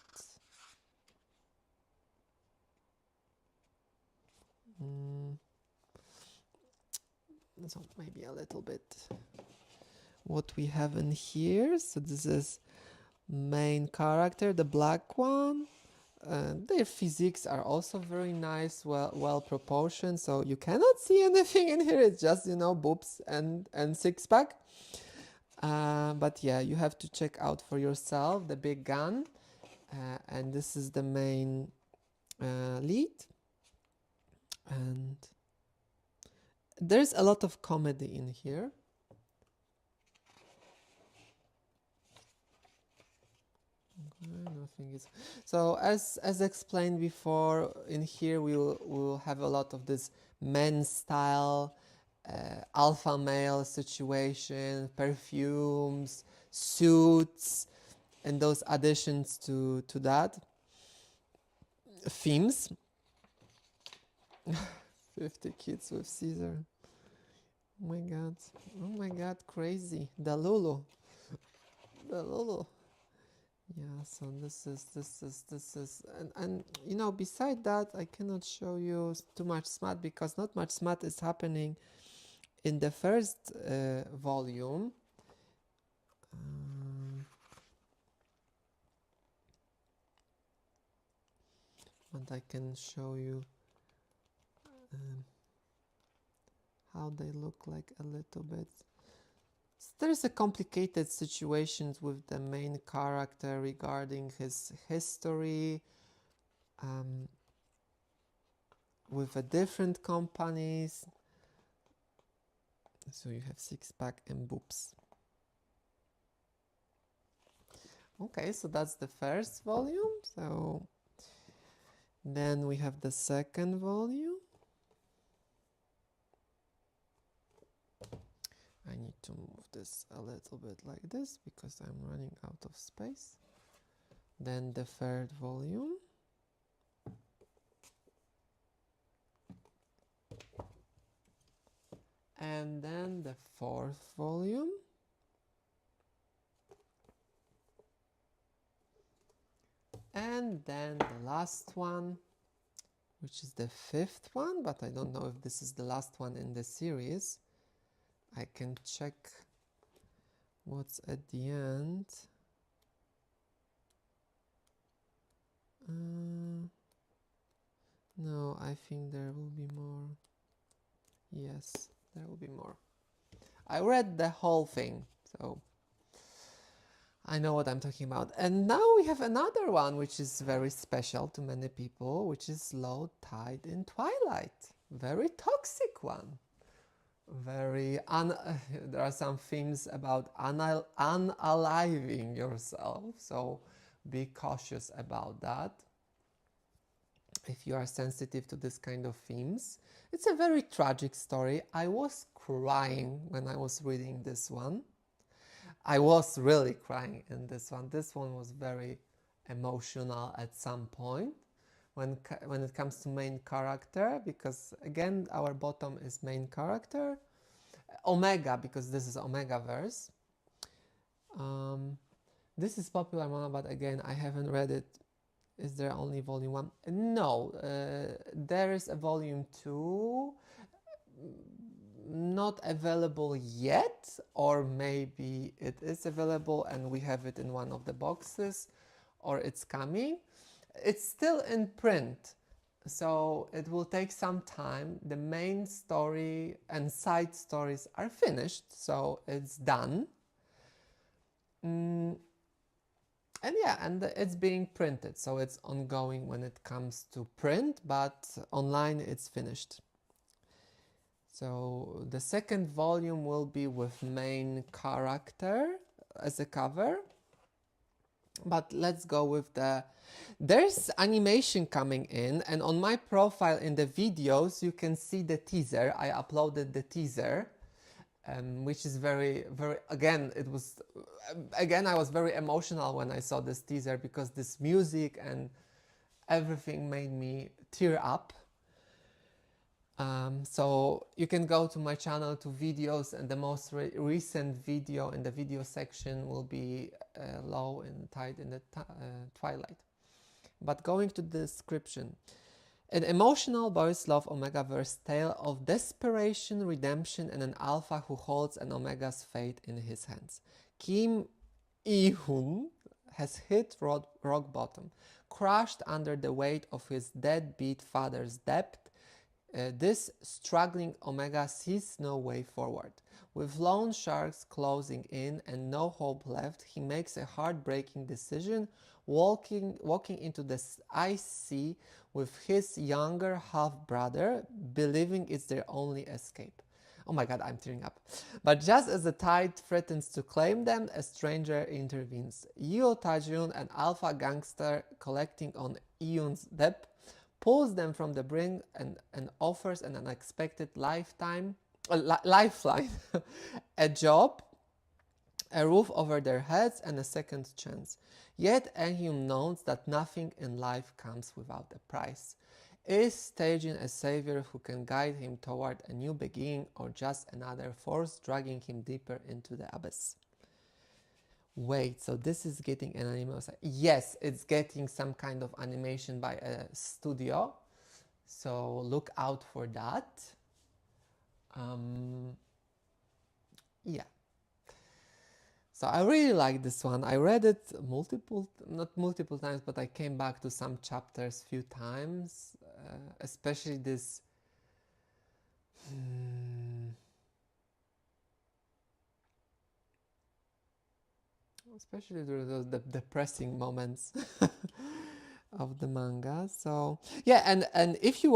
So maybe a little bit what we have in here. So this is main character, the black one. Their physiques are also very nice, well proportioned, so you cannot see anything in here. It's just boobs and six-pack. But yeah, you have to check out for yourself the big gun, and this is the main lead, and there's a lot of comedy in here. Nothing is so as explained before. In here we'll have a lot of this men's style, alpha male situation, perfumes, suits, and those additions to that themes. 50 kids with Caesar. Oh my god, crazy. The Lulu. Yeah, so this is and beside that, I cannot show you too much smut because not much smut is happening in the first volume. But I can show you how they look like a little bit. There's a complicated situation with the main character regarding his history with different companies. So you have six-pack and boobs. Okay, so that's the first volume. So then we have the second volume. I need to move this a little bit like this because I'm running out of space. Then the third volume. And then the fourth volume. And then the last one, which is the fifth one, but I don't know if this is the last one in the series. I can check what's at the end. No, I think there will be more. Yes, there will be more. I read the whole thing, so I know what I'm talking about. And now we have another one which is very special to many people, which is Low Tide in Twilight. Very toxic one. very there are some themes about unaliving yourself, so be cautious about that if you are sensitive to this kind of themes. It's a very tragic story. I was crying when I was reading this one. I was really crying in this one. This one was very emotional at some point when it comes to main character, because again our bottom is main character. Omega, because this is Omega verse. This is popular manga, but again I haven't read it. Is there only volume 1? No, there is a volume 2, not available yet, or maybe it is available and we have it in one of the boxes, or it's coming. It's still in print, so it will take some time. The main story and side stories are finished, so it's done. And yeah, and it's being printed, so it's ongoing when it comes to print, but online it's finished. So the second volume will be with main character as a cover. But let's go with there's animation coming in, and on my profile in the videos you can see the teaser. I uploaded the teaser, which is very, again, I was very emotional when I saw this teaser, because this music and everything made me tear up. So you can go to my channel to videos, and the most recent video in the video section will be low and tied in the twilight. But going to the description. An emotional boys love Omegaverse tale of desperation, redemption, and an alpha who holds an Omega's fate in his hands. Kim Ihun has hit rock bottom. Crushed under the weight of his deadbeat father's debt, this struggling Omega sees no way forward. With loan sharks closing in and no hope left, he makes a heartbreaking decision, walking into the ice sea with his younger half-brother, believing it's their only escape. Oh my god, I'm tearing up. But just as the tide threatens to claim them, a stranger intervenes. Yeo Tajun, an alpha gangster collecting on Eun's debt, pulls them from the brink and offers an unexpected lifeline, a job, a roof over their heads, and a second chance. Yet Eun knows that nothing in life comes without a price. Is Taejin a savior who can guide him toward a new beginning, or just another force dragging him deeper into the abyss? Wait, so this is getting an animation? Yes, it's getting some kind of animation by a studio, so look out for that. Yeah. So I really like this one. I read it not multiple times, but I came back to some chapters few times, especially this. Especially those depressing moments of the manga. So yeah, and if you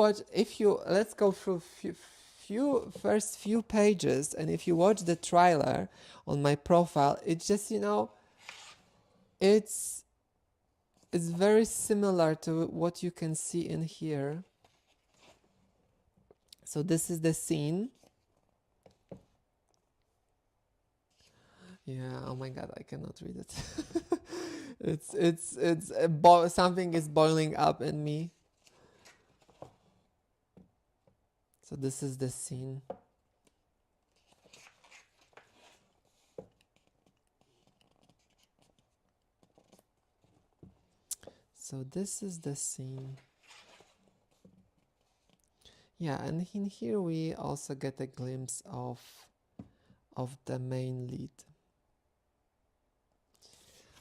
let's go through first few pages, and if you watch the trailer on my profile, it's just, it's very similar to what you can see in here. So this is the scene. Yeah, oh my god, I cannot read it. Something is boiling up in me. So this is the scene. So this is the scene. Yeah, and in here we also get a glimpse of the main lead.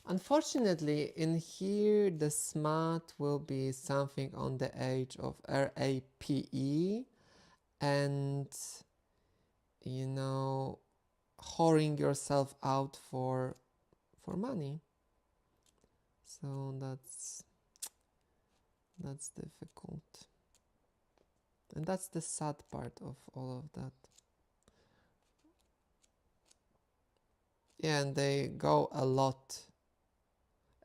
Unfortunately, in here the smut will be something on the age of RAPE, and whoring yourself out for money. So that's difficult, and that's the sad part of all of that. Yeah, and they go a lot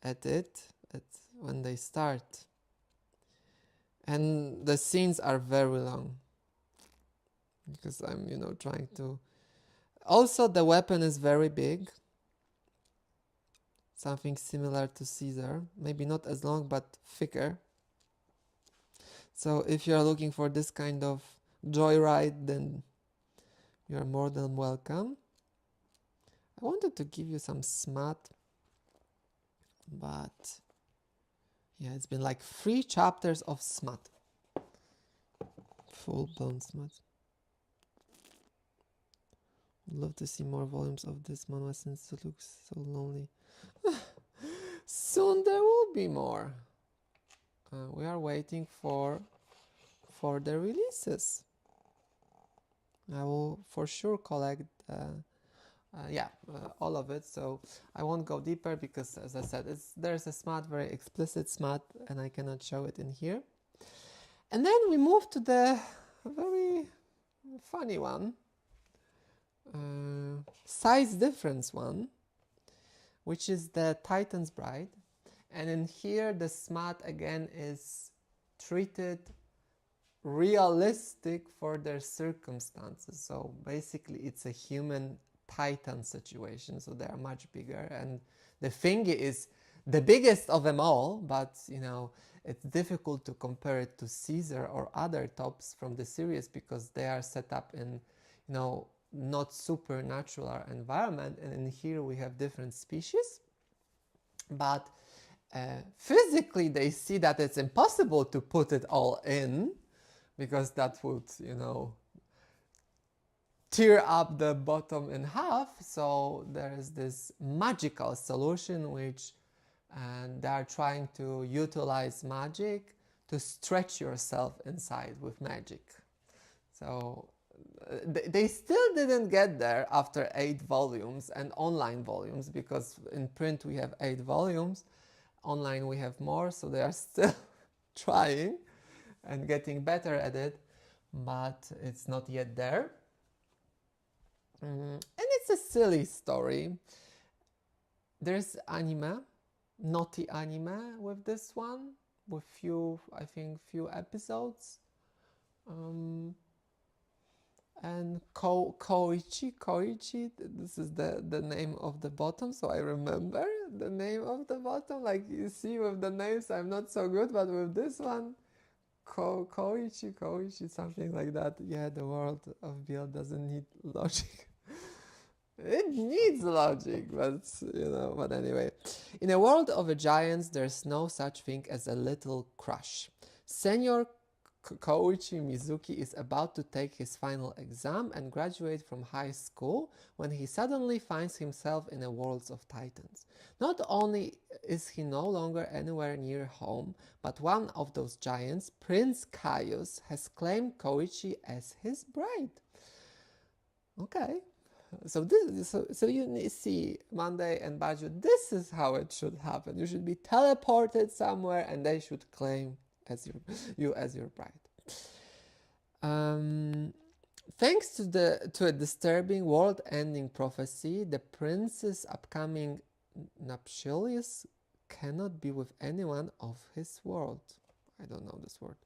at it when they start. And the scenes are very long because I'm, trying to. Also, the weapon is very big. Something similar to Caesar. Maybe not as long, but thicker. So if you're looking for this kind of joyride, then you're more than welcome. I wanted to give you some smut, but yeah, it's been like 3 chapters of smut. Full-blown smut. Would love to see more volumes of this manga since it looks so lonely. Soon there will be more. We are waiting for the releases. I will for sure collect all of it, so I won't go deeper because, as I said, there's a smut, very explicit smut, and I cannot show it in here. And then we move to the very funny one, size difference one, which is the Titan's Bride. And in here the smut again is treated realistic for their circumstances. So basically it's a human titan situation, so they are much bigger, and the thing is the biggest of them all, but it's difficult to compare it to Caesar or other tops from the series because they are set up in not supernatural environment, and in here we have different species, but physically they see that it's impossible to put it all in because that would tear up the bottom in half. So there is this magical solution which they are trying to utilize magic to stretch yourself inside with magic. So they still didn't get there after 8 volumes and online volumes, because in print we have 8 volumes, online we have more, so they are still trying and getting better at it, but it's not yet there. And it's a silly story. There's anime, naughty anime with this one, with few episodes. And Koichi, this is the name of the bottom, so I remember the name of the bottom. Like you see, with the names I'm not so good, but with this one, Koichi, something like that. Yeah, the world of Bill doesn't need logic. It needs logic, but anyway. In a world of giants, there's no such thing as a little crush. Senior Koichi Mizuki is about to take his final exam and graduate from high school when he suddenly finds himself in a world of titans. Not only is he no longer anywhere near home, but one of those giants, Prince Caius, has claimed Koichi as his bride. Okay. So you see, Monday and Baju, this is how it should happen. You should be teleported somewhere and they should claim you as your bride. Thanks to a disturbing world-ending prophecy, the prince's upcoming nuptials cannot be with anyone of his world. I don't know this word.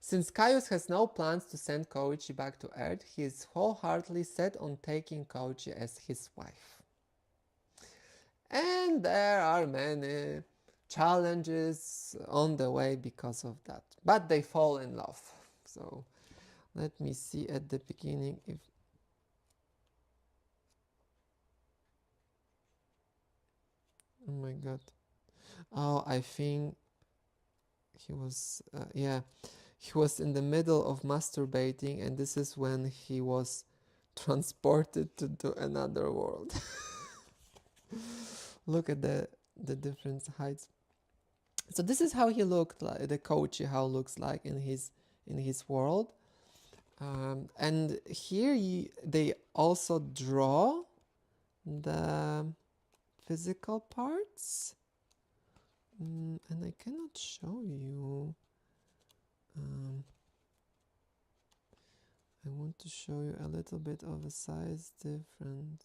Since Caius has no plans to send Koichi back to Earth, he is wholeheartedly set on taking Koichi as his wife. And there are many challenges on the way because of that. But they fall in love. So let me see at the beginning if... Oh my god. Oh, I think he was... He was in the middle of masturbating, and this is when he was transported to another world. Look at the different heights. So this is how he looked like, the Koichi, how looks like in his world. And here they also draw the physical parts. And I cannot show you. I want to show you a little bit of a size difference.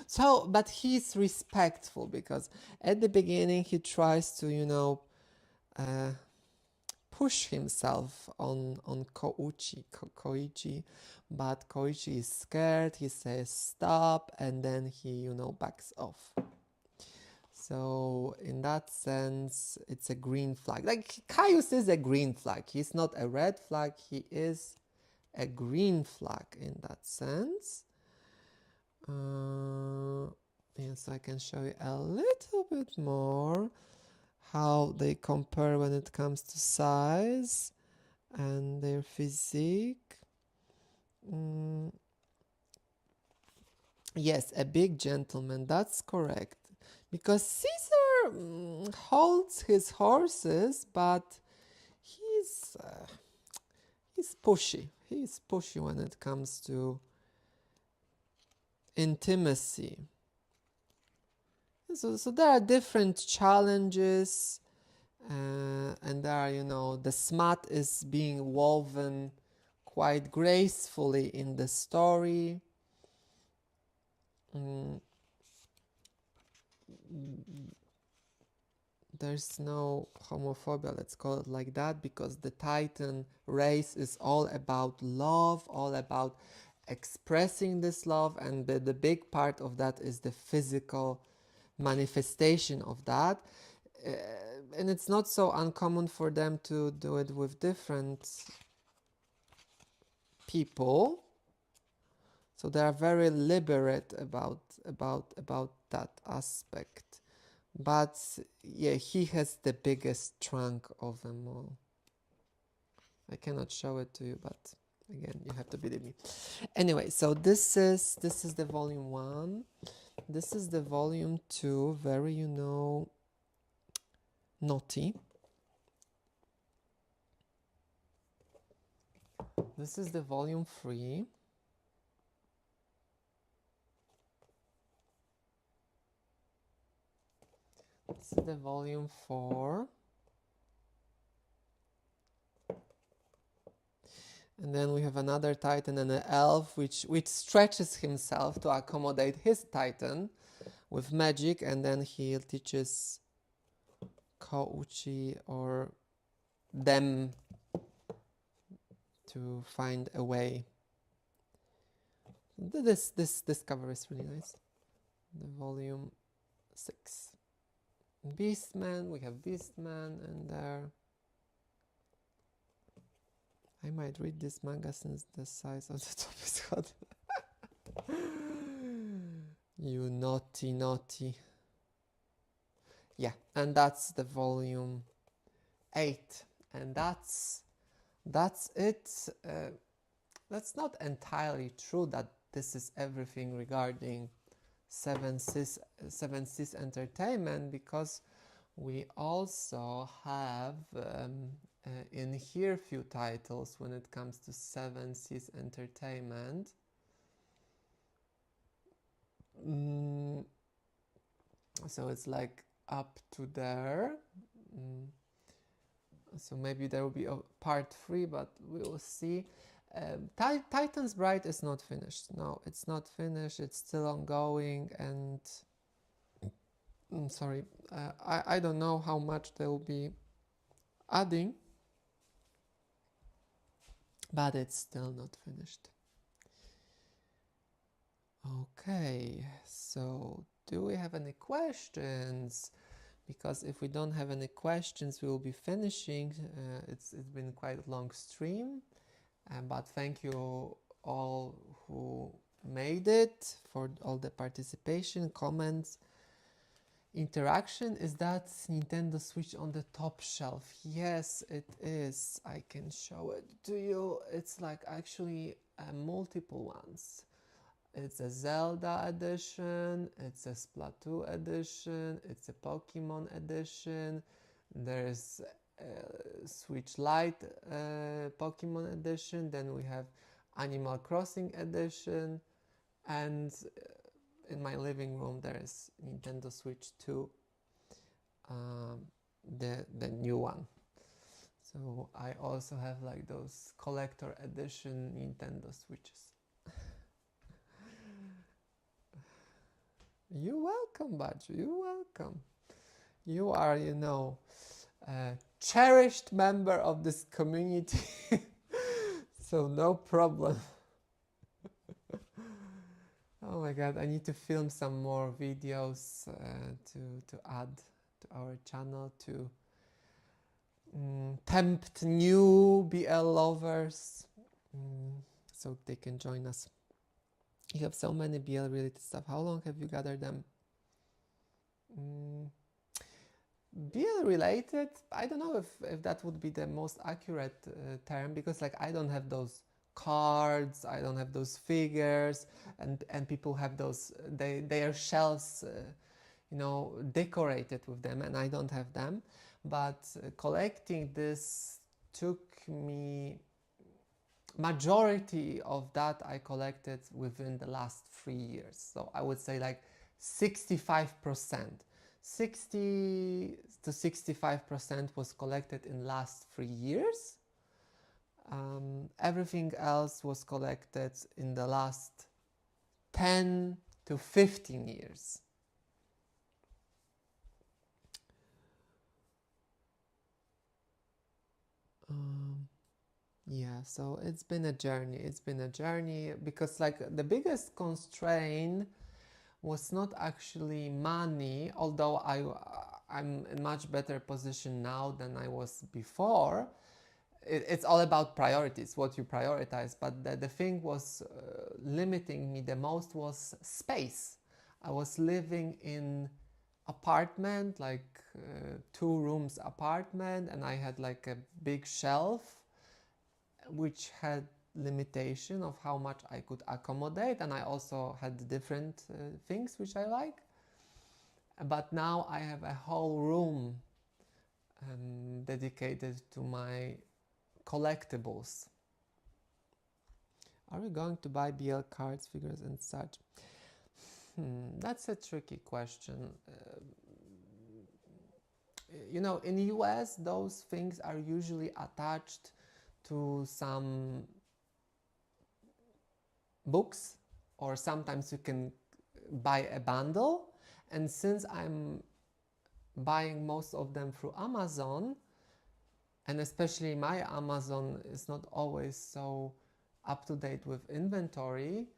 So, but he's respectful because at the beginning he tries to, uh, push himself on Koichi, but Koichi is scared. He says stop, and then he, backs off. So in that sense, it's a green flag. Like Caius is a green flag. He's not a red flag. He is a green flag in that sense. Yes, I can show you a little bit more how they compare when it comes to size and their physique. Yes, a big gentleman, that's correct. Because Caesar holds his horses, but he's pushy. He's pushy when it comes to intimacy. So there are different challenges, and there are, the smut is being woven quite gracefully in the story. There's no homophobia, let's call it like that, because the Titan race is all about love, all about expressing this love, and the big part of that is the physical manifestation of that. And it's not so uncommon for them to do it with different people. So they are very liberate about that aspect. But yeah, he has the biggest trunk of them all. I cannot show it to you, but again, you have to believe me. Anyway, so this is the volume 1. This is the volume 2, very, naughty. This is the volume 3. This is the volume 4. And then we have another Titan and an elf which stretches himself to accommodate his Titan with magic, and then he teaches Kouchi or them to find a way. This cover is really nice. The volume 6. Beastman, we have Beastman in there. I might read this manga since the size of the top is hot. You naughty. Yeah, and that's the volume 8. And that's it. That's not entirely true that this is everything regarding Seven Seas Entertainment, because we also have in here few titles when it comes to Seven Seas Entertainment. So it's like up to there. So maybe there will be a part 3, but we will see. Titan's Bride is not finished. No, it's not finished. It's still ongoing, and sorry, I don't know how much they will be adding, but it's still not finished. Okay, so do we have any questions? Because if we don't have any questions, we will be finishing. It's been quite a long stream, but thank you all who made it, for all the participation, comments, interaction. Is that Nintendo Switch on the top shelf? Yes, it is. I can show it to you. It's like actually multiple ones. It's a Zelda edition, it's a Splatoon edition, it's a Pokemon edition, there's a Switch Lite Pokemon edition, then we have Animal Crossing edition, and in my living room there is Nintendo Switch 2, the new one. So I also have like those collector edition Nintendo Switches. You're welcome, Baju. You're welcome. You are, you know, a cherished member of this community. So no problem. Oh my god, I need to film some more videos to add to our channel to tempt new BL lovers so they can join us. You have so many BL related stuff. How long have you gathered them? BL related, I don't know if that would be the most accurate term, because like I don't have those cards, I don't have those figures, and people have those, their shelves you know, decorated with them, and I don't have them. But collecting this took me, majority of that I collected within the last 3 years. So I would say like 65%. 60 to 65% was collected in last 3 years. Everything else was collected in the last 10 to 15 years. Yeah, so it's been a journey. It's been a journey because like the biggest constraint was not actually money, although I'm in much better position now than I was before. It's all about priorities, what you prioritize. But the thing was limiting me the most was space. I was living in apartment, like 2 rooms apartment, and I had like a big shelf which had limitation of how much I could accommodate, and I also had different things which I like. But now I have a whole room dedicated to my collectibles. Are we going to buy BL cards, figures and such? That's a tricky question. You know, in the US, those things are usually attached to some books, or sometimes you can buy a bundle. And since I'm buying most of them through Amazon, and especially my Amazon is not always so up to date with inventory,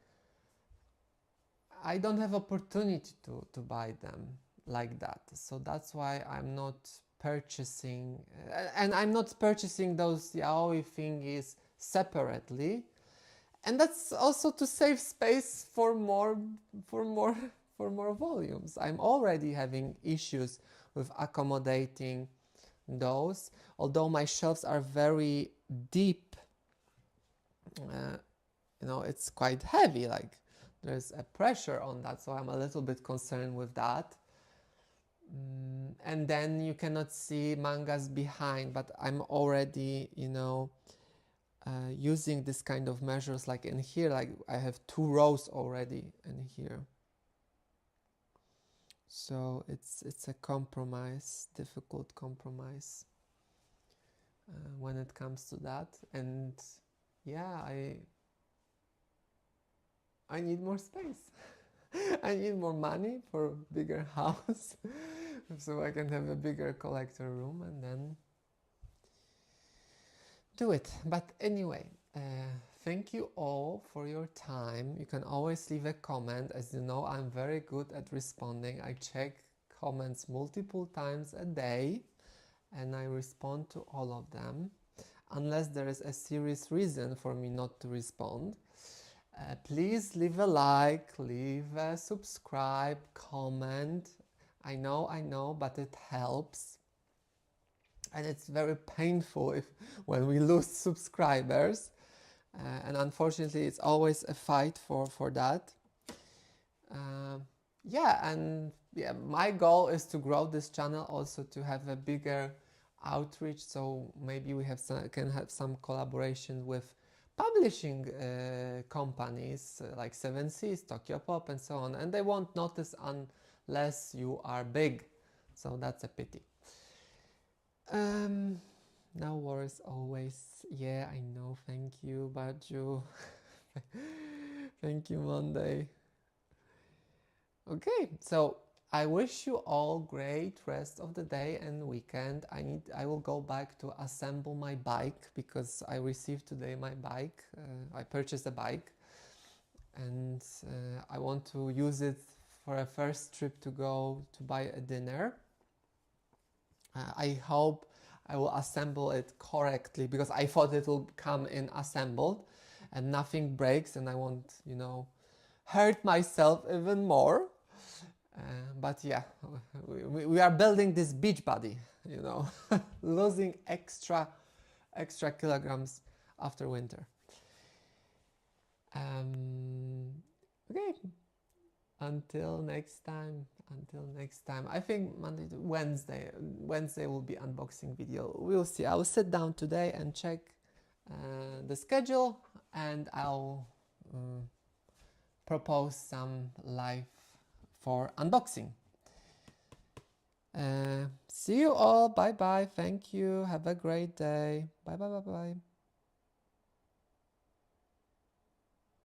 I don't have opportunity to buy them like that. So that's why I'm not purchasing, and I'm not purchasing those yaoi thingies separately. And that's also to save space for more volumes. I'm already having issues with accommodating those, although my shelves are very deep. You know, it's quite heavy, like there's a pressure on that, so I'm a little bit concerned with that. And then you cannot see mangas behind, but I'm already, you know, using this kind of measures, like in here, like I have 2 rows already in here. So it's a compromise, difficult compromise when it comes to that. And yeah, I need more space. I need more money for a bigger house so I can have a bigger collector room and then do it. But anyway, thank you all for your time. You can always leave a comment. As you know, I'm very good at responding. I check comments multiple times a day and I respond to all of them, unless there is a serious reason for me not to respond. Please leave a like, leave a subscribe, comment. I know, but it helps. And it's very painful when we lose subscribers. And unfortunately, it's always a fight for that. My goal is to grow this channel, also to have a bigger outreach. So maybe we can have some collaboration with publishing companies like 7 Seas, Tokyo Pop, and so on. And they won't notice unless you are big. So that's a pity. No worries always. Yeah, I know. Thank you, Baju. Thank you, Monday. Okay, so I wish you all great rest of the day and weekend. I will go back to assemble my bike because I received today my bike. I purchased a bike and I want to use it for a first trip to go to buy a dinner. I hope I will assemble it correctly because I thought it will come in assembled and nothing breaks and I won't, you know, hurt myself even more. But yeah, we are building this beach body, you know, losing extra kilograms after winter. Okay, until next time. I think Monday to Wednesday will be unboxing video. We'll see. I'll sit down today and check the schedule, and I'll propose some live for unboxing. See you all. Bye bye. Thank you. Have a great day. Bye bye bye bye.